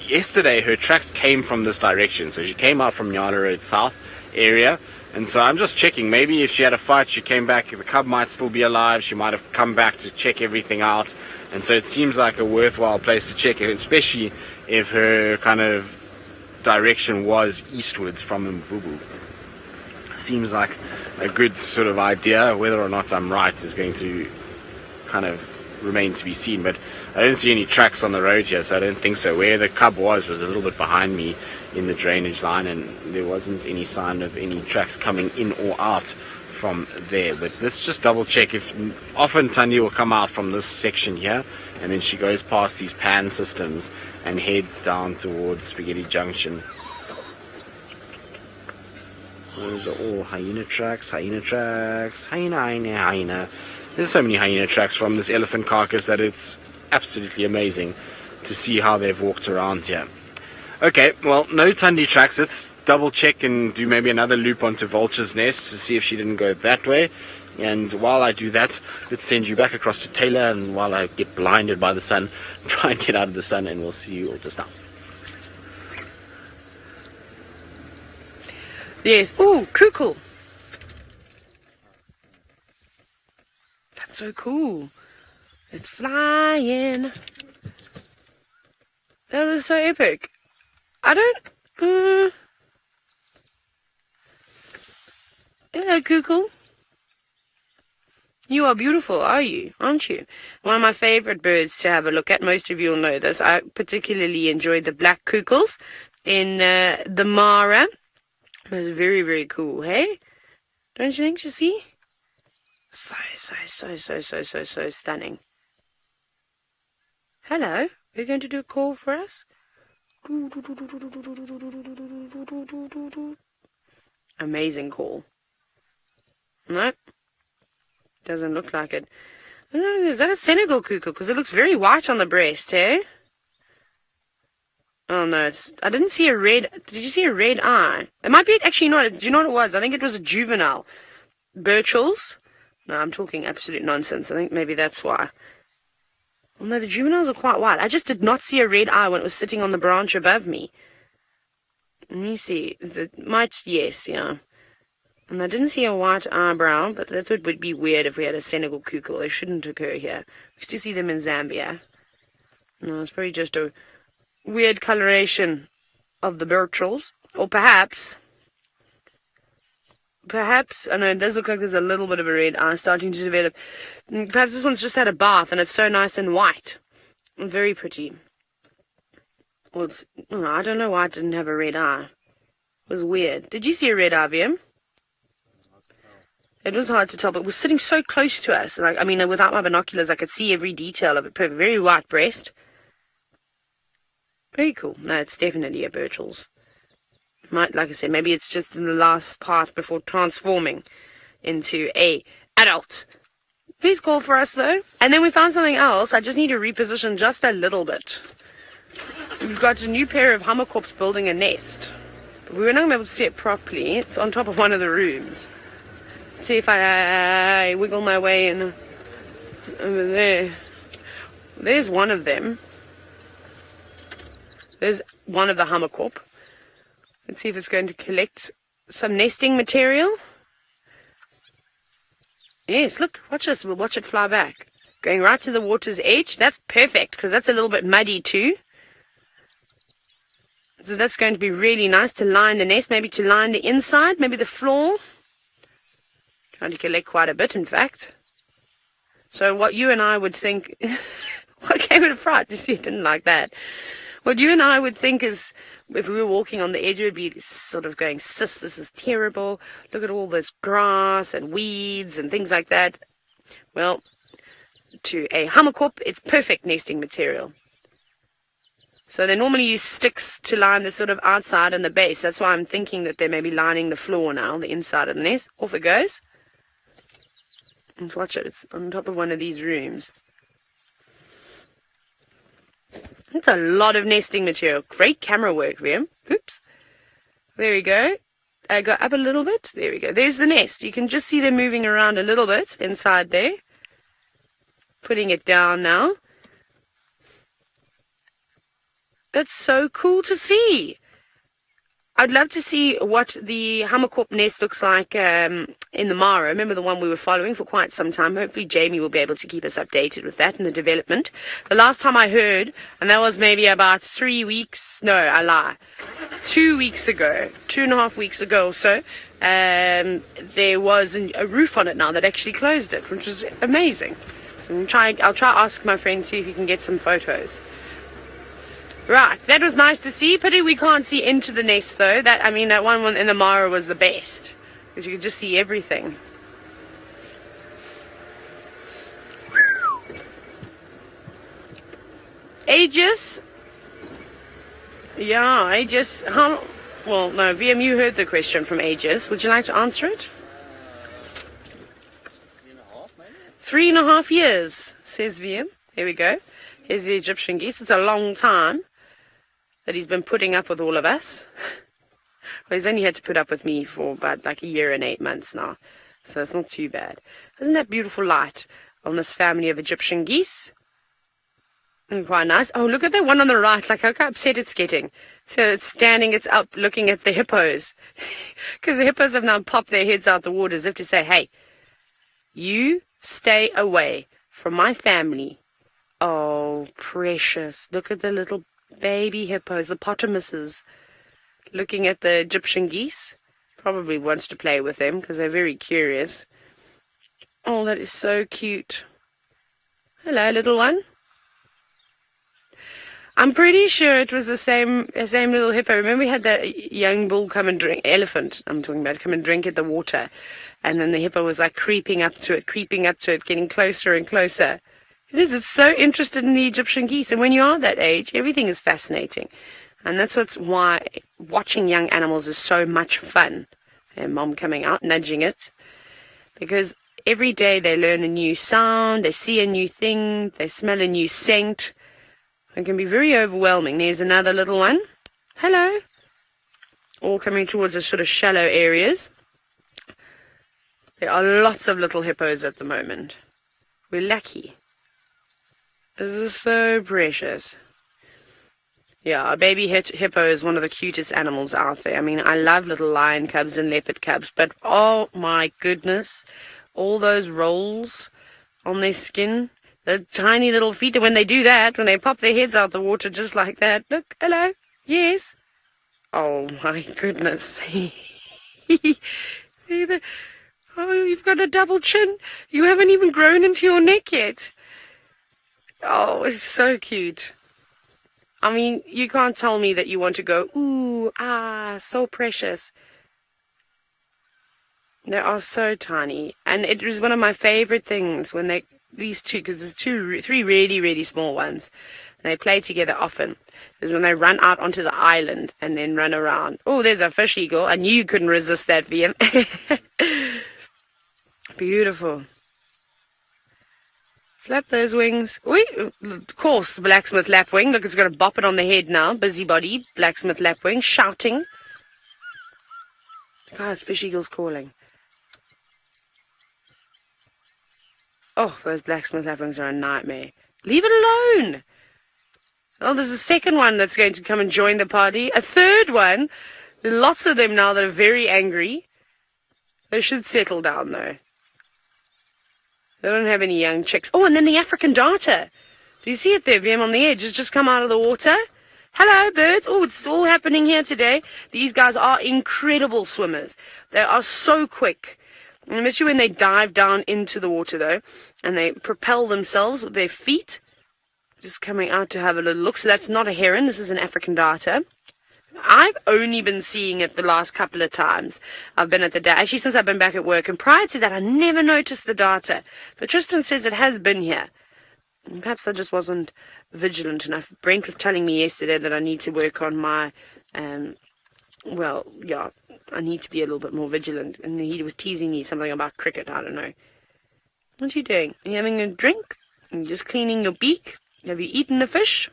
yesterday her tracks came from this direction, so she came out from Yala Road South area. And so I'm just checking, maybe if she had a fight, she came back, the cub might still be alive, she might have come back to check everything out. And so it seems like a worthwhile place to check it, especially if her kind of direction was eastwards from Mvubu. Seems like a good sort of idea. Whether or not I'm right is going to kind of remain to be seen, but I don't see any tracks on the road here, so I don't think so. Where the cub was a little bit behind me in the drainage line, and there wasn't any sign of any tracks coming in or out from there. But let's just double check. If often Thandi will come out from this section here, and then she goes past these pan systems and heads down towards Spaghetti Junction. Those are all hyena tracks, hyena. There's so many hyena tracks from this elephant carcass that it's absolutely amazing to see how they've walked around here. Okay, well, no Thandi tracks. Let's double check and do maybe another loop onto Vulture's Nest to see if she didn't go that way. And while I do that, let's send you back across to Taylor, and while I get blinded by the sun, try and get out of the sun, and we'll see you all just now. Yes. Ooh, Kukul. That's so cool. It's flying. That was so epic. I don't... Hello, Kukul. You are beautiful, aren't you? One of my favorite birds to have a look at. Most of you will know this. I particularly enjoyed the black Kukels in the Mara. It was very, very cool, hey? Don't you think, you see? So stunning. Hello, are you going to do a call for us? Amazing call. No, doesn't look like it. I don't know, is that a Senegal cuckoo? Because it looks very white on the breast, eh? Oh no, I didn't see a red. Did you see a red eye? It might be actually not. Do you know what it was? I think it was a juvenile. Birchall's? No, I'm talking absolute nonsense. I think maybe that's why. Well, no, the juveniles are quite white. I just did not see a red eye when it was sitting on the branch above me. Let me see. Yes, yeah. And I didn't see a white eyebrow, but that would be weird if we had a Senegal cuckoo. They shouldn't occur here. We used to see them in Zambia. No, it's probably just a weird coloration of the Birchalls. Or perhaps, I know it does look like there's a little bit of a red eye starting to develop. Perhaps this one's just had a bath and it's so nice and white. Very pretty. Well, I don't know why it didn't have a red eye. It was weird. Did you see a red eye, VM? It was hard to tell, but it was sitting so close to us. Like, I mean, without my binoculars, I could see every detail of it. Very white breast. Very cool. No, it's definitely a Birchall's. Like I said, maybe it's just in the last part before transforming into a adult. Please call for us, though. And then we found something else. I just need to reposition just a little bit. We've got a new pair of hammerkorps building a nest. But we were not able to see it properly. It's on top of one of the rooms. Let's see if I wiggle my way in over there. There's one of them. There's one of the hammerkorp. Let's see if it's going to collect some nesting material. Yes, look, watch this. We'll watch it fly back. Going right to the water's edge. That's perfect, because that's a little bit muddy too. So that's going to be really nice to line the nest, maybe to line the inside, maybe the floor. Trying to collect quite a bit, in fact. So what you and I would think... What gave it a fright? You see, it didn't like that. What you and I would think is, if we were walking on the edge, it would be sort of going, sis, this is terrible. Look at all this grass and weeds and things like that. Well, to a hammerkop, it's perfect nesting material. So they normally use sticks to line the sort of outside and the base. That's why I'm thinking that they may be lining the floor now, the inside of the nest. Off it goes. And watch it, it's on top of one of these rooms. It's a lot of nesting material. Great camera work, Liam. Oops. There we go. Go up a little bit. There we go. There's the nest. You can just see them moving around a little bit inside there. Putting it down now. That's so cool to see. I'd love to see what the hammerkop nest looks like in the Mara. Remember the one we were following for quite some time. Hopefully Jamie will be able to keep us updated with that and the development. The last time I heard, and that was maybe about 3 weeks, no, I lie, 2 weeks ago, 2.5 weeks ago or so, there was a roof on it now that actually closed it, which was amazing. So I'll try ask my friend, see if he can get some photos. Right, that was nice to see. Pity we can't see into the nest though. That one in the Mara was the best, because you could just see everything. Aegis? Yeah, Aegis. Well, no, VM, you heard the question from Aegis. Would you like to answer it? 3.5 years, says VM. Here we go. Here's the Egyptian geese. It's a long time that he's been putting up with all of us. Well, he's only had to put up with me for about like 1 year and 8 months now, so it's not too bad. Isn't that beautiful light on this family of Egyptian geese? And quite nice. Oh, look at that one on the right. Like, look how upset it's getting. So it's standing, it's up looking at the hippos. Because the hippos have now popped their heads out the water as if to say, hey, you stay away from my family. Oh, precious. Look at the little baby hippos, the hippopotamuses, looking at the Egyptian geese. Probably wants to play with them because they're very curious. Oh, that is so cute. Hello, little one. I'm pretty sure it was the same little hippo. Remember we had that young bull come and drink, elephant I'm talking about, come and drink at the water. And then the hippo was like creeping up to it, getting closer and closer. It's so interested in the Egyptian geese. And when you are that age, everything is fascinating. And that's why watching young animals is so much fun. And Mom coming out, nudging it. Because every day they learn a new sound, they see a new thing, they smell a new scent. It can be very overwhelming. There's another little one. Hello. All coming towards the sort of shallow areas. There are lots of little hippos at the moment. We're lucky. This is so precious. Yeah, a baby hippo is one of the cutest animals out there. I mean, I love little lion cubs and leopard cubs, but oh my goodness, all those rolls on their skin, the tiny little feet, and when they do that, when they pop their heads out the water just like that, look, hello, yes. Oh my goodness. Oh, you've got a double chin. You haven't even grown into your neck yet. Oh, it's so cute. I mean, you can't tell me that you want to go, ooh, so precious. They are so tiny. And it was one of my favorite things when these two, because there's three really, really small ones. And they play together often. Is when they run out onto the island and then run around. Oh, there's a fish eagle. I knew you couldn't resist that, VM. Beautiful. Flap those wings. Of course, the blacksmith lapwing. Look, it's got to bop it on the head now. Busybody, blacksmith lapwing, shouting. God, fish eagle's calling. Oh, those blacksmith lapwings are a nightmare. Leave it alone. Oh, there's a second one that's going to come and join the party. A third one. There are lots of them now that are very angry. They should settle down, though. They don't have any young chicks. Oh, and then the African darter. Do you see it there, VM, on the edge? It's just come out of the water. Hello, birds. Oh, it's all happening here today. These guys are incredible swimmers. They are so quick. Especially when they dive down into the water, though, and they propel themselves with their feet. Just coming out to have a little look. So that's not a heron. This is an African darter. I've only been seeing it the last couple of times I've been at the dam. Actually, since I've been back at work. And prior to that, I never noticed the darter. But Tristan says it has been here. And perhaps I just wasn't vigilant enough. Brent was telling me yesterday that I need to work on my... I need to be a little bit more vigilant. And he was teasing me something about cricket. I don't know. What are you doing? Are you having a drink? Are you just cleaning your beak? Have you eaten a fish?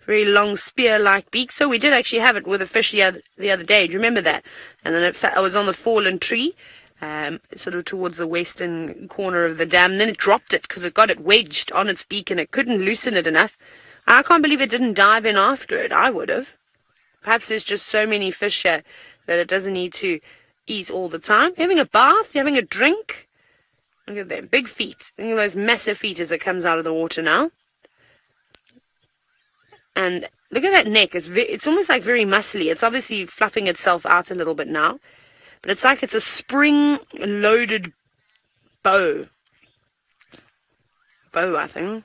Very long spear-like beak. So we did actually have it with a fish the other day. Do you remember that? And then I was on the fallen tree, sort of towards the western corner of the dam. And then it dropped it because it got it wedged on its beak and it couldn't loosen it enough. I can't believe it didn't dive in after it. I would have. Perhaps there's just so many fish here that it doesn't need to eat all the time. You're having a bath? You're having a drink? Look at them. Big feet. Look at those massive feet as it comes out of the water now. And look at that neck. It's almost like very muscly. It's obviously fluffing itself out a little bit now. But it's like it's a spring-loaded bow. I think.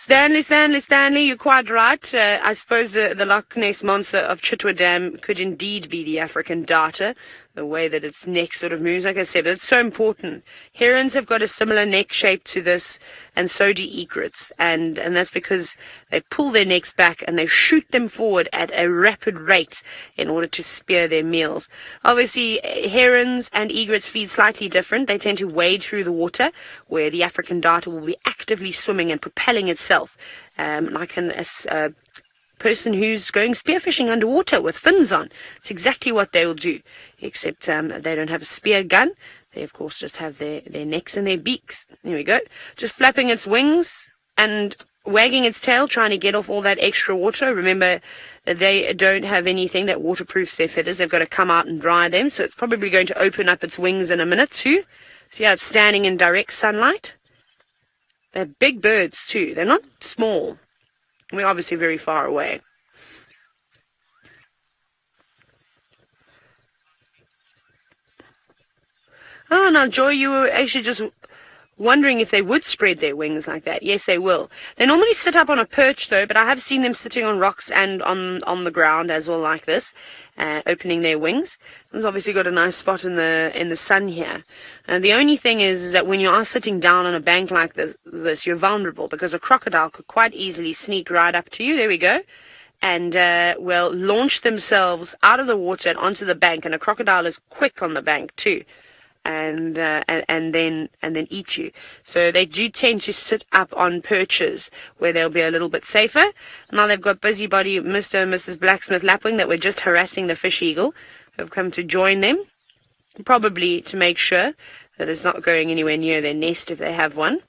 Stanley, you're quite right. I suppose the Loch Ness Monster of Chitwa Dam could indeed be the African darter, the way that its neck sort of moves, like I said, but it's so important. Herons have got a similar neck shape to this, and so do egrets, and that's because they pull their necks back and they shoot them forward at a rapid rate in order to spear their meals. Obviously, herons and egrets feed slightly different. They tend to wade through the water, where the African darter will be actively swimming and propelling itself, like a person who's going spearfishing underwater with fins on. It's exactly what they will do, except they don't have a spear gun. They, of course, just have their necks and their beaks. There we go. Just flapping its wings and wagging its tail, trying to get off all that extra water. Remember, they don't have anything that waterproofs their feathers. They've got to come out and dry them, so it's probably going to open up its wings in a minute too. See how it's standing in direct sunlight? They're big birds too. They're not small. We're obviously very far away. Oh, now, Joy, you were actually just wondering if they would spread their wings like that. Yes, they will. They normally sit up on a perch, though, but I have seen them sitting on rocks and on the ground as well, like this, opening their wings. It's obviously got a nice spot in the sun here. And the only thing is that when you are sitting down on a bank like this, you're vulnerable, because a crocodile could quite easily sneak right up to you. There we go. And will launch themselves out of the water and onto the bank. And a crocodile is quick on the bank too. And then eat you. So they do tend to sit up on perches where they'll be a little bit safer. Now they've got busybody Mr. and Mrs. Blacksmith Lapwing that were just harassing the fish eagle, who have come to join them, probably to make sure that it's not going anywhere near their nest if they have one.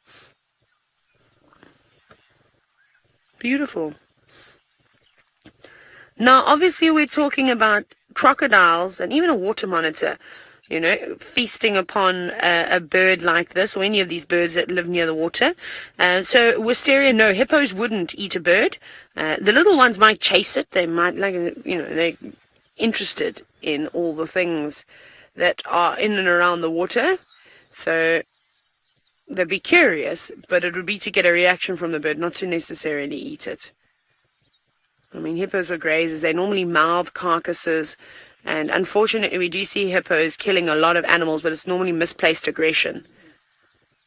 Beautiful. Now, obviously, we're talking about crocodiles and even a water monitor, you know, feasting upon a bird like this, or any of these birds that live near the water. So wisteria, no, hippos wouldn't eat a bird. The little ones might chase it. They might, they're interested in all the things that are in and around the water. So they'd be curious, but it would be to get a reaction from the bird, not to necessarily eat it. I mean, hippos are grazers. They normally mouth carcasses. And unfortunately, we do see hippos killing a lot of animals, but it's normally misplaced aggression.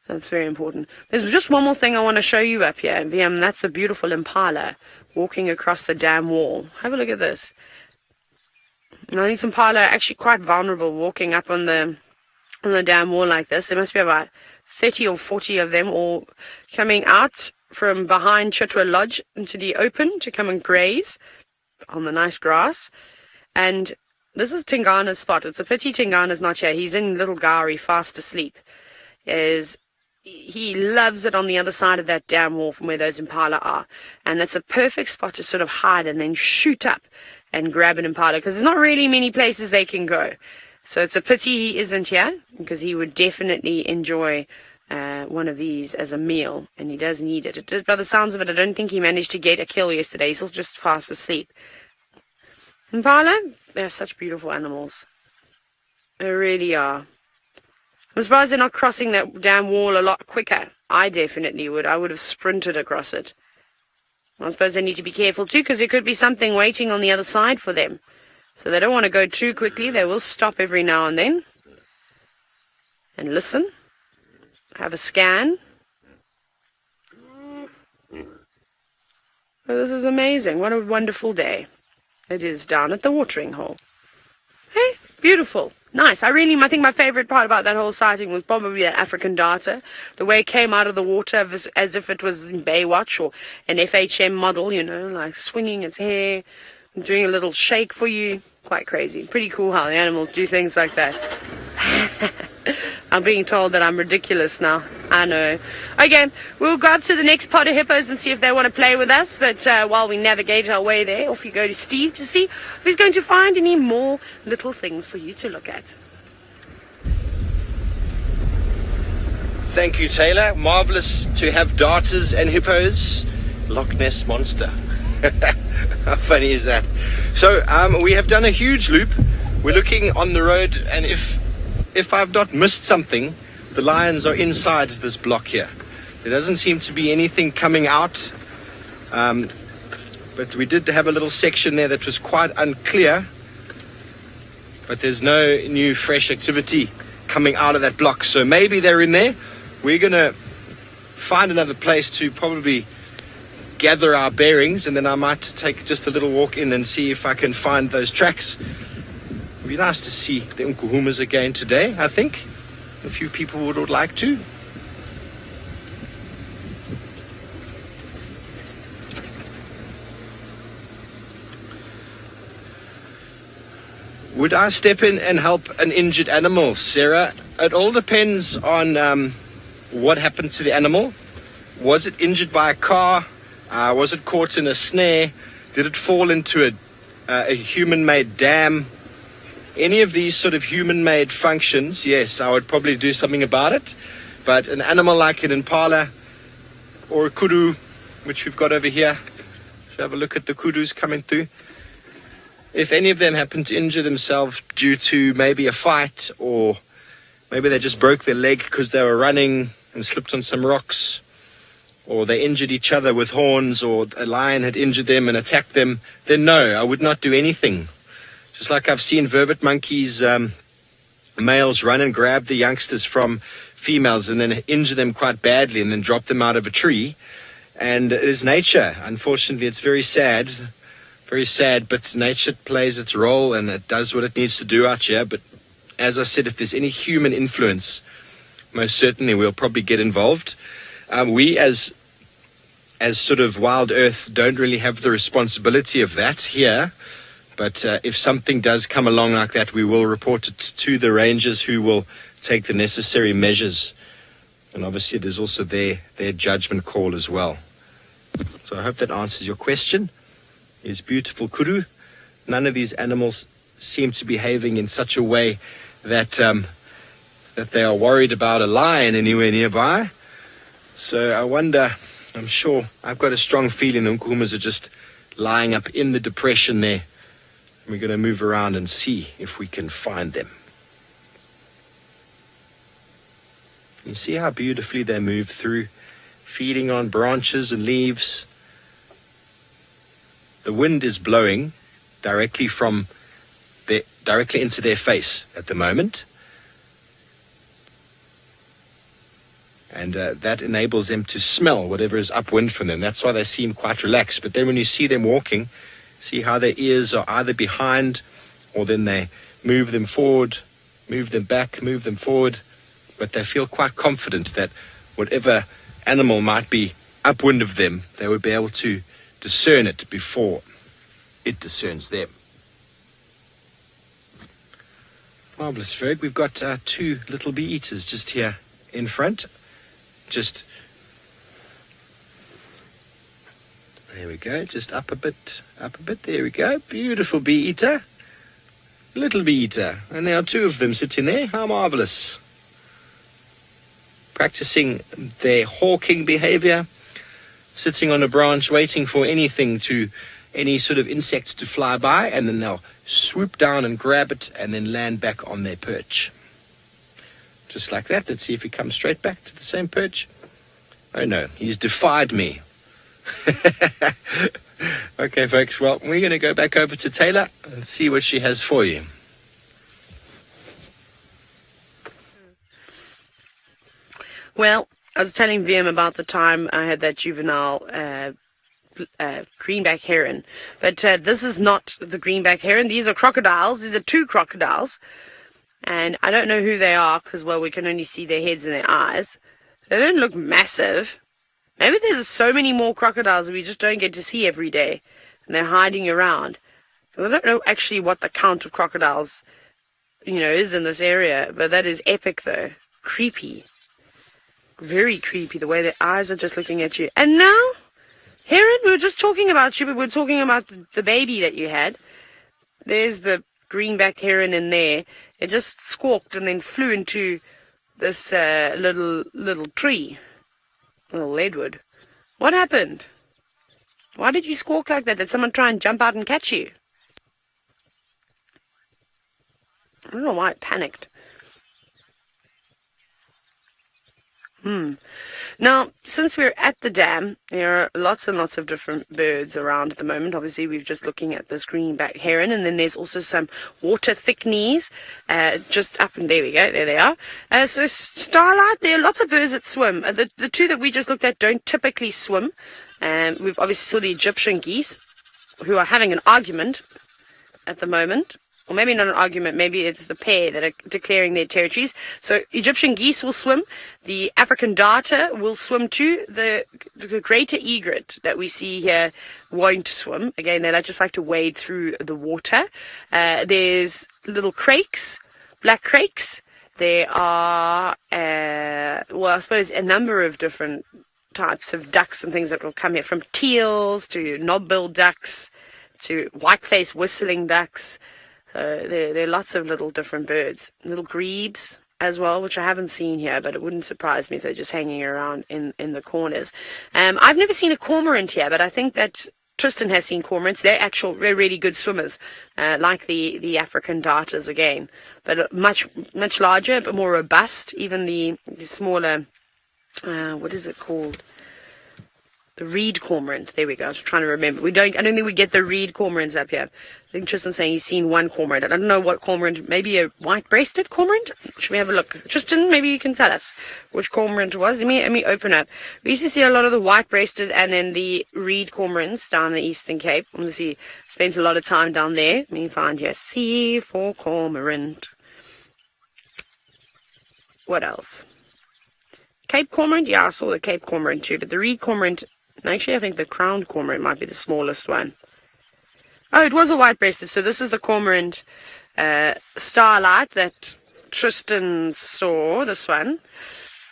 That's very important. There's just one more thing I want to show you up here, and that's a beautiful impala walking across the dam wall. Have a look at this. Now, these impala are actually quite vulnerable walking up on the dam wall like this. There must be about 30 or 40 of them all coming out from behind Chitwa Lodge into the open to come and graze on the nice grass. And this is Tingana's spot. It's a pity Tingana's not here. He's in Little Gowrie, fast asleep. He loves it on the other side of that dam wall from where those impala are. And that's a perfect spot to sort of hide and then shoot up and grab an impala, because there's not really many places they can go. So it's a pity he isn't here, because he would definitely enjoy one of these as a meal, and he does need it. By the sounds of it, I don't think he managed to get a kill yesterday. He's just fast asleep. Impala, they're such beautiful animals. They really are. I'm surprised they're not crossing that damn wall a lot quicker. I definitely would. I would have sprinted across it. I suppose they need to be careful too, because there could be something waiting on the other side for them. So they don't want to go too quickly. They will stop every now and then and listen, have a scan. Oh, this is amazing. What a wonderful day it is down at the watering hole. Hey, beautiful. Nice. I think my favorite part about that whole sighting was probably that African darter. The way it came out of the water as if it was in Baywatch or an FHM model, you know, like swinging its hair and doing a little shake for you. Quite crazy. Pretty cool how the animals do things like that. I'm being told that I'm ridiculous now. I know. Okay, we'll go up to the next pod of hippos and see if they want to play with us. But while we navigate our way there, off you go to Steve to see if he's going to find any more little things for you to look at. Thank you, Taylor. Marvelous to have darters and hippos. Loch Ness Monster. How funny is that? So we have done a huge loop. We're looking on the road, and if I've not missed something, the lions are inside this block here. There doesn't seem to be anything coming out, but we did have a little section there that was quite unclear, but there's no new fresh activity coming out of that block, so maybe they're in there. We're gonna find another place to probably gather our bearings, and then I might take just a little walk in and see if I can find those tracks. It'd be nice to see the Nkuhumas again today, I think. A few people would like to. Would I step in and help an injured animal, Sarah? It all depends on what happened to the animal. Was it injured by a car? Was it caught in a snare? Did it fall into a human-made dam? Any of these sort of human-made functions, yes, I would probably do something about it. But an animal like an impala or a kudu, which we've got over here, should have a look at the kudus coming through. If any of them happen to injure themselves due to maybe a fight, or maybe they just broke their leg because they were running and slipped on some rocks, or they injured each other with horns, or a lion had injured them and attacked them, then no, I would not do anything. Just like I've seen vervet monkeys, males run and grab the youngsters from females and then injure them quite badly and then drop them out of a tree. And it is nature. Unfortunately, it's very sad, but nature plays its role and it does what it needs to do out here. But as I said, if there's any human influence, most certainly we'll probably get involved. We as sort of Wild Earth don't really have the responsibility of that here. But if something does come along like that, we will report it to the rangers, who will take the necessary measures. And obviously there's also their judgment call as well. So I hope that answers your question. It's beautiful kudu. None of these animals seem to be behaving in such a way that that they are worried about a lion anywhere nearby. So I wonder, I'm sure, I've got a strong feeling the Nkuhumas are just lying up in the depression there. We're going to move around and see if we can find them. You see how beautifully they move through, feeding on branches and leaves. The wind is blowing directly into their face at the moment. And that enables them to smell whatever is upwind from them. That's why they seem quite relaxed. But then when you see them walking, see how their ears are either behind, or then they move them forward, move them back, move them forward. But they feel quite confident that whatever animal might be upwind of them, they would be able to discern it before it discerns them. Marvellous, Ferg. We've got two little bee eaters just here in front. There we go, just up a bit, there we go. Beautiful bee eater, little bee eater. And there are two of them sitting there, how marvellous. Practicing their hawking behaviour, sitting on a branch, waiting for any sort of insect to fly by, and then they'll swoop down and grab it, and then land back on their perch. Just like that. Let's see if he comes straight back to the same perch. Oh no, he's defied me. Okay, folks, well, we're going to go back over to Taylor and see what she has for you. Well, I was telling VM about the time I had that juvenile greenback heron. But this is not the greenback heron. These are crocodiles. These are two crocodiles. And I don't know who they are because, well, we can only see their heads and their eyes. They don't look massive. Maybe there's so many more crocodiles that we just don't get to see every day. And they're hiding around. I don't know actually what the count of crocodiles, is in this area. But that is epic, though. Creepy. Very creepy, the way their eyes are just looking at you. And now, heron, we were just talking about you, but we were talking about the baby that you had. There's the greenback heron in there. It just squawked and then flew into this little tree. Little leadwood. What happened? Why did you squawk like that? Did someone try and jump out and catch you? I don't know why it panicked. Now, since we're at the dam, there are lots and lots of different birds around at the moment. Obviously, we're just looking at this greenback heron, and then there's also some water thickneys just up, and there we go, there they are. So starlight, there are lots of birds that swim. The two that we just looked at don't typically swim. We've obviously saw the Egyptian geese, who are having an argument at the moment. Or maybe not an argument, maybe it's the pair that are declaring their territories. So Egyptian geese will swim. The African darter will swim too. The greater egret that we see here won't swim. Again, they just like to wade through the water. There's little crakes, black crakes. There are, I suppose a number of different types of ducks and things that will come here, from teals to knob-billed ducks to white-faced whistling ducks. There are lots of little different birds. Little grebes as well, which I haven't seen here, but it wouldn't surprise me if they're just hanging around in the corners. I've never seen a cormorant here, but I think that Tristan has seen cormorants. They're really good swimmers, like the African darters again, but much larger, but more robust. Even the smaller, what is it called? The reed cormorant. There we go. I was trying to remember. I don't think we get the reed cormorants up here. I think Tristan's saying he's seen one cormorant. I don't know what cormorant. Maybe a white-breasted cormorant? Should we have a look? Tristan, maybe you can tell us which cormorant it was. Let me open up. We used to see a lot of the white-breasted and then the reed cormorants down the Eastern Cape. Obviously, spent a lot of time down there. Let me find here. C for cormorant. What else? Cape cormorant? Yeah, I saw the Cape cormorant too, but the reed cormorant. Actually, I think the crowned cormorant might be the smallest one. Oh, it was a white-breasted, so this is the cormorant starlight that Tristan saw, this one.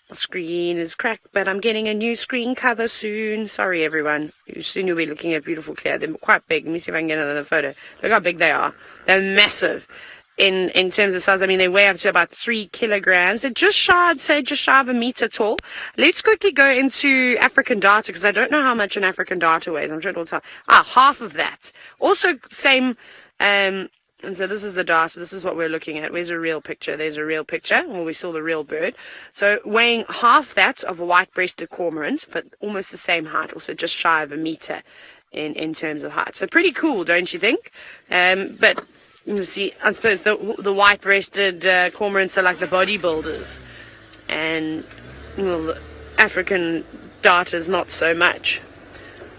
My screen is cracked, but I'm getting a new screen cover soon. Sorry, everyone. Soon you'll be looking at beautiful clear. They're quite big. Let me see if I can get another photo. Look how big they are. They're massive. In terms of size, I mean, they weigh up to about 3 kilograms. They're just shy of a meter tall. Let's quickly go into African darter, because I don't know how much an African darter weighs. I'm sure it will tell. Half of that. Also, same, and so this is the darter. This is what we're looking at. Where's a real picture? There's a real picture. Well, we saw the real bird. So, weighing half that of a white-breasted cormorant, but almost the same height, also just shy of a meter in terms of height. So, pretty cool, don't you think? But you see, I suppose the white-breasted cormorants are like the bodybuilders, and the African darters not so much.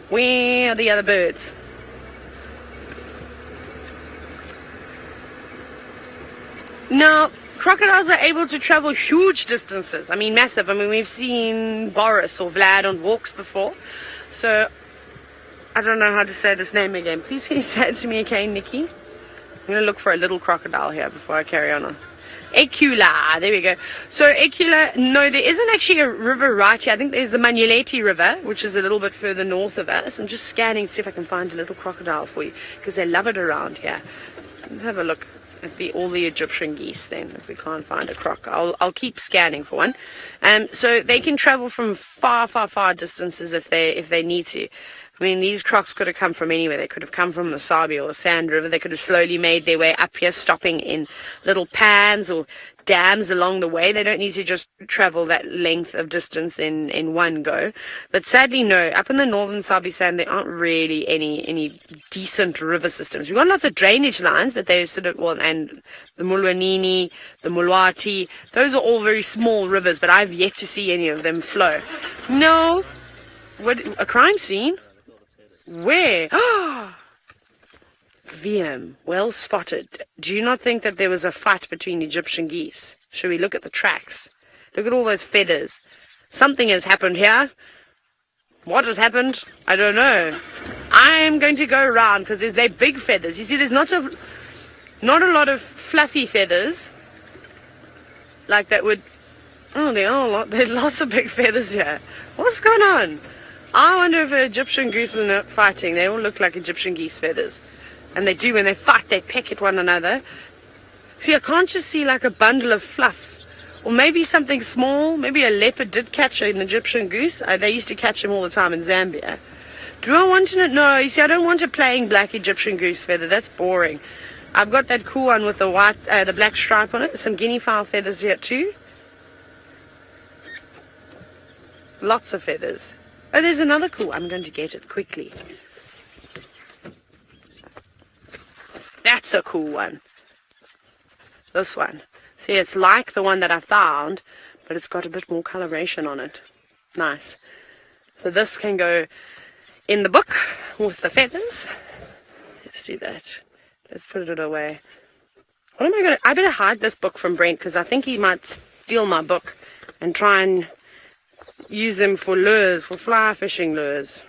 Where are the other birds? Now, crocodiles are able to travel huge distances. I mean, massive. I mean, we've seen Boris or Vlad on walks before. So, I don't know how to say this name again. Please can you say it to me again, Nikki? I'm going to look for a little crocodile here before I carry on. Ecula, there we go. So Ecula, no, there isn't actually a river right here. I think there's the Manuleti River, which is a little bit further north of us. I'm just scanning to see if I can find a little crocodile for you, because they love it around here. Let's have a look at all the Egyptian geese then, if we can't find a croc. I'll keep scanning for one. So they can travel from far distances if they need to. I mean, these crocs could have come from anywhere. They could have come from the Sabi or the Sand River. They could have slowly made their way up here, stopping in little pans or dams along the way. They don't need to just travel that length of distance in one go. But sadly, no. Up in the northern Sabi Sand, there aren't really any decent river systems. We've got lots of drainage lines, but they're sort of, well, and the Mulwanini, the Mulwati, those are all very small rivers, but I've yet to see any of them flow. No. What, a crime scene? Where? VM, well spotted. Do you not think that there was a fight between Egyptian geese? Should we look at the tracks? Look at all those feathers. Something has happened here. What has happened? I don't know. I'm going to go around because they're big feathers. You see, there's not a lot of fluffy feathers like that would... Oh, there are a lot. There's lots of big feathers here. What's going on? I wonder if an Egyptian goose was not fighting. They all look like Egyptian geese feathers. And they do, when they fight, they peck at one another. See, I can't just see like a bundle of fluff. Or maybe something small. Maybe a leopard did catch an Egyptian goose. They used to catch them all the time in Zambia. Do I want to know? No, you see, I don't want a plain black Egyptian goose feather. That's boring. I've got that cool one with the white, the black stripe on it. There's some guinea fowl feathers here too. Lots of feathers. Oh, there's another cool. I'm going to get it quickly. That's a cool one. This one. See, it's like the one that I found, but it's got a bit more coloration on it. Nice. So this can go in the book with the feathers. Let's do that. Let's put it away. What am I going to... I better hide this book from Brent because I think he might steal my book and try and use them for lures, for fly fishing lures.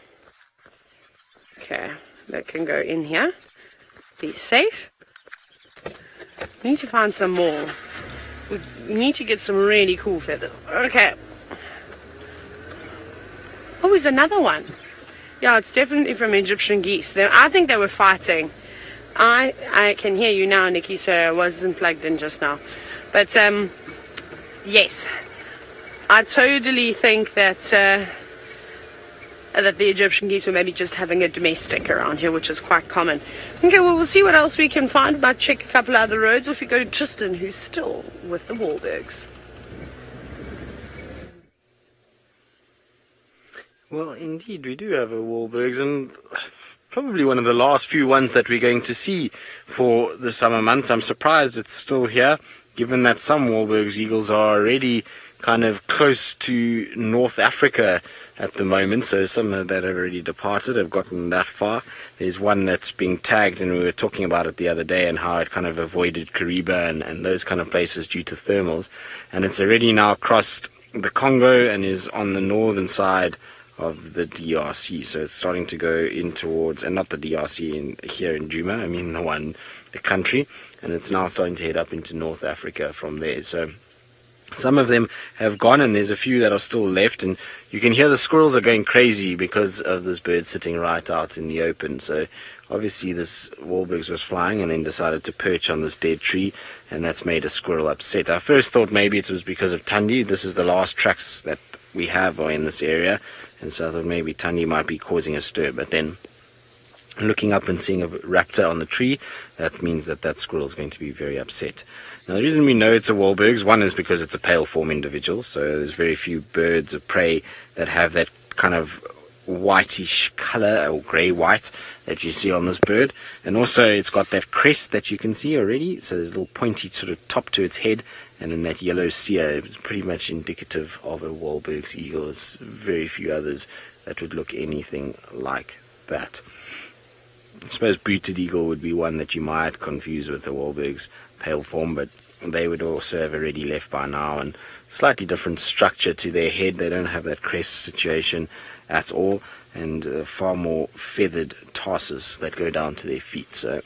Okay, that can go in here. Be safe. We need to find some more. We need to get some really cool feathers. Okay. Oh, there's another one. Yeah, it's definitely from Egyptian geese. I think they were fighting. I can hear you now, Nikki, so I wasn't plugged in just now. But, yes. I totally think that that the Egyptian geese were maybe just having a domestic around here, which is quite common. Okay, well, we'll see what else we can find. Might check a couple other roads, or if we go to Tristan, who's still with the Wahlbergs. Well, indeed, we do have a Wahlbergs, and probably one of the last few ones that we're going to see for the summer months. I'm surprised it's still here, given that some Wahlbergs eagles are already kind of close to North Africa at the moment, so some of that have already departed, have gotten that far. There's one that's being tagged, and we were talking about it the other day, and how it kind of avoided Kruger and those kind of places due to thermals, and it's already now crossed the Congo and is on the northern side of the DRC, so it's starting to go in towards, and not the DRC here in Djuma, I mean the country, and it's now starting to head up into North Africa from there. So some of them have gone, and there's a few that are still left, and you can hear the squirrels are going crazy because of this bird sitting right out in the open. So obviously this Wahlbergs was flying and then decided to perch on this dead tree, and that's made a squirrel upset. I first thought maybe it was because of Thandi. This is the last tracks that we have are in this area, and so I thought maybe Thandi might be causing a stir, but then looking up and seeing a raptor on the tree, that means that that squirrel is going to be very upset. Now, the reason we know it's a Wahlbergs, one is because it's a pale form individual, so there's very few birds of prey that have that kind of whitish color, or grey-white, that you see on this bird. And also it's got that crest that you can see already, so there's a little pointy sort of top to its head, and then that yellow cere is pretty much indicative of a Wahlbergs eagle. There's very few others that would look anything like that. I suppose booted eagle would be one that you might confuse with the Wahlbergs pale form, but they would also have already left by now, and slightly different structure to their head. They don't have that crest situation at all, and far more feathered tarsus that go down to their feet, so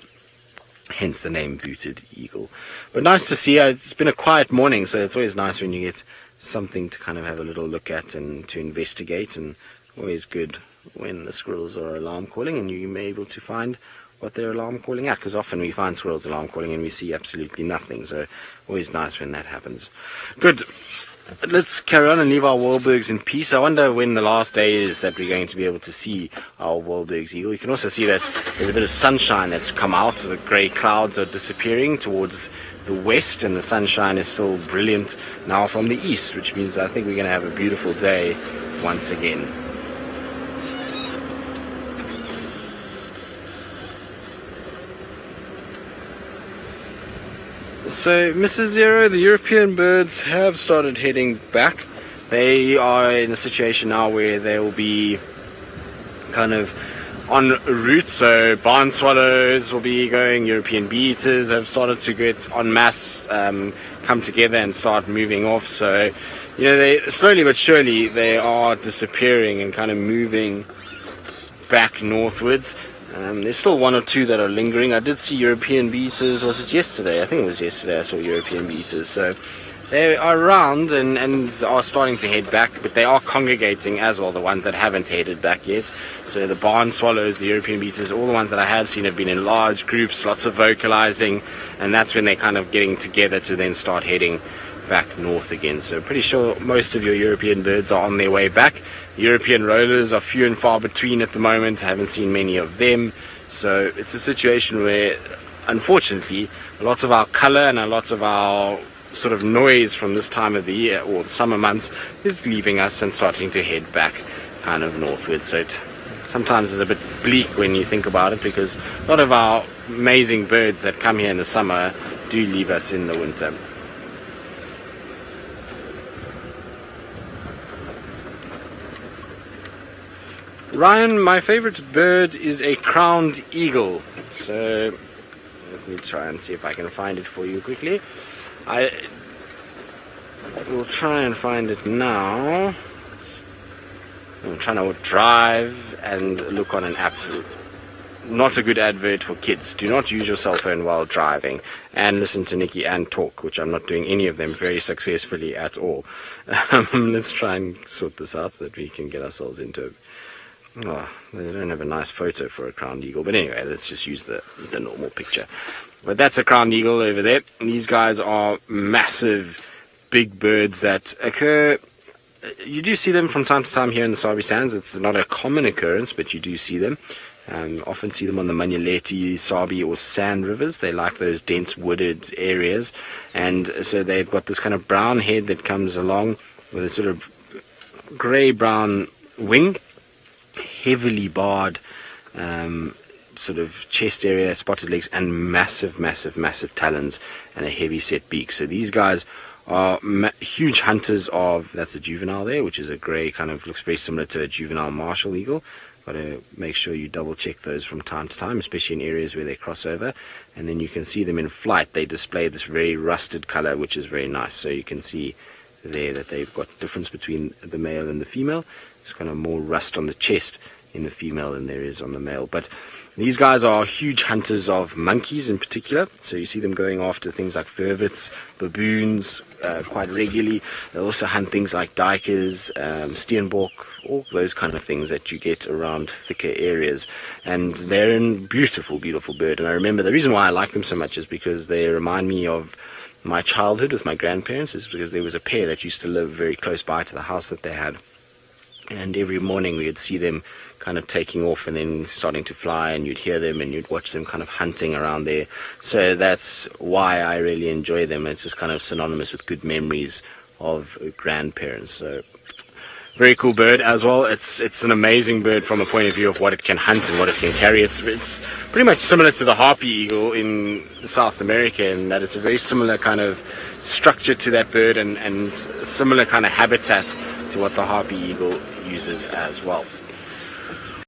hence the name booted eagle. But nice to see. It's been a quiet morning, so it's always nice when you get something to kind of have a little look at and to investigate, and always good when the squirrels are alarm calling and you're able to find what they're alarm calling at, because often we find squirrels alarm calling and we see absolutely nothing, so always nice when that happens. Good. let's carry on and leave our Wahlbergs in peace. I wonder when the last day is that we're going to be able to see our Wahlbergs eagle. You can also see that there's a bit of sunshine that's come out. The grey clouds are disappearing towards the west, and the sunshine is still brilliant now from the east, which means I think we're going to have a beautiful day once again. So, Mrs. Zero, the European birds have started heading back. They are in a situation now where they will be kind of en route. So, barn swallows will be going, European bee-eaters have started to get en masse, come together and start moving off. So, you know, they slowly but surely they are disappearing and kind of moving back northwards. There's still one or two that are lingering. I did see European bee-eaters. Was it yesterday? I think it was yesterday I saw European bee-eaters. So they are around and are starting to head back, but they are congregating as well, the ones that haven't headed back yet. So the barn swallows, the European bee-eaters, all the ones that I have seen have been in large groups, lots of vocalizing, and that's when they're kind of getting together to then start heading back north again. So pretty sure most of your European birds are on their way back. The European rollers are few and far between at the moment. I haven't seen many of them. So it's a situation where, unfortunately, lots of our color and a lot of our sort of noise from this time of the year, or the summer months, is leaving us and starting to head back kind of northwards. So it sometimes is a bit bleak when you think about it, because a lot of our amazing birds that come here in the summer do leave us in the winter. Ryan, my favorite bird is a crowned eagle. So let me try and see if I can find it for you quickly. I will try and find it now. I'm trying to drive and look on an app. Not a good advert for kids. Do not use your cell phone while driving, and listen to Nikki and talk, which I'm not doing any of them very successfully at all. Let's try and sort this out so that we can get ourselves into it. Oh, they don't have a nice photo for a crowned eagle, but anyway, let's just use the normal picture. But that's a crowned eagle over there. These guys are massive, big birds that occur. You do see them from time to time here in the Sabi Sands. It's not a common occurrence, but you do see them. Often see them on the Manyaleti, Sabi, or Sand rivers. They like those dense wooded areas, and so they've got this kind of brown head that comes along with a sort of grey-brown wing, heavily barred sort of chest area, spotted legs, and massive talons and a heavy set beak. So these guys are huge hunters of, that's a juvenile there, which is a grey, kind of looks very similar to a juvenile martial eagle. Got to make sure you double check those from time to time, especially in areas where they cross over. And then you can see them in flight. They display this very rusted color, which is very nice. So you can see there that they've got difference between the male and the female. It's kind of more rust on the chest in the female than there is on the male. But these guys are huge hunters of monkeys in particular. So you see them going after things like vervets, baboons quite regularly. They also hunt things like duikers, steenbok, all those kind of things that you get around thicker areas. And they're a beautiful bird. And I remember the reason why I like them so much is because they remind me of my childhood with my grandparents, is because there was a pair that used to live very close by to the house that they had. And every morning we would see them kind of taking off and then starting to fly, and you'd hear them and you'd watch them kind of hunting around there. So that's why I really enjoy them. It's just kind of synonymous with good memories of grandparents. So very cool bird as well. It's an amazing bird from a point of view of what it can hunt and what it can carry. It's pretty much similar to the harpy eagle in South America, in that it's a very similar kind of structure to that bird and similar kind of habitat to what the harpy eagle uses as well.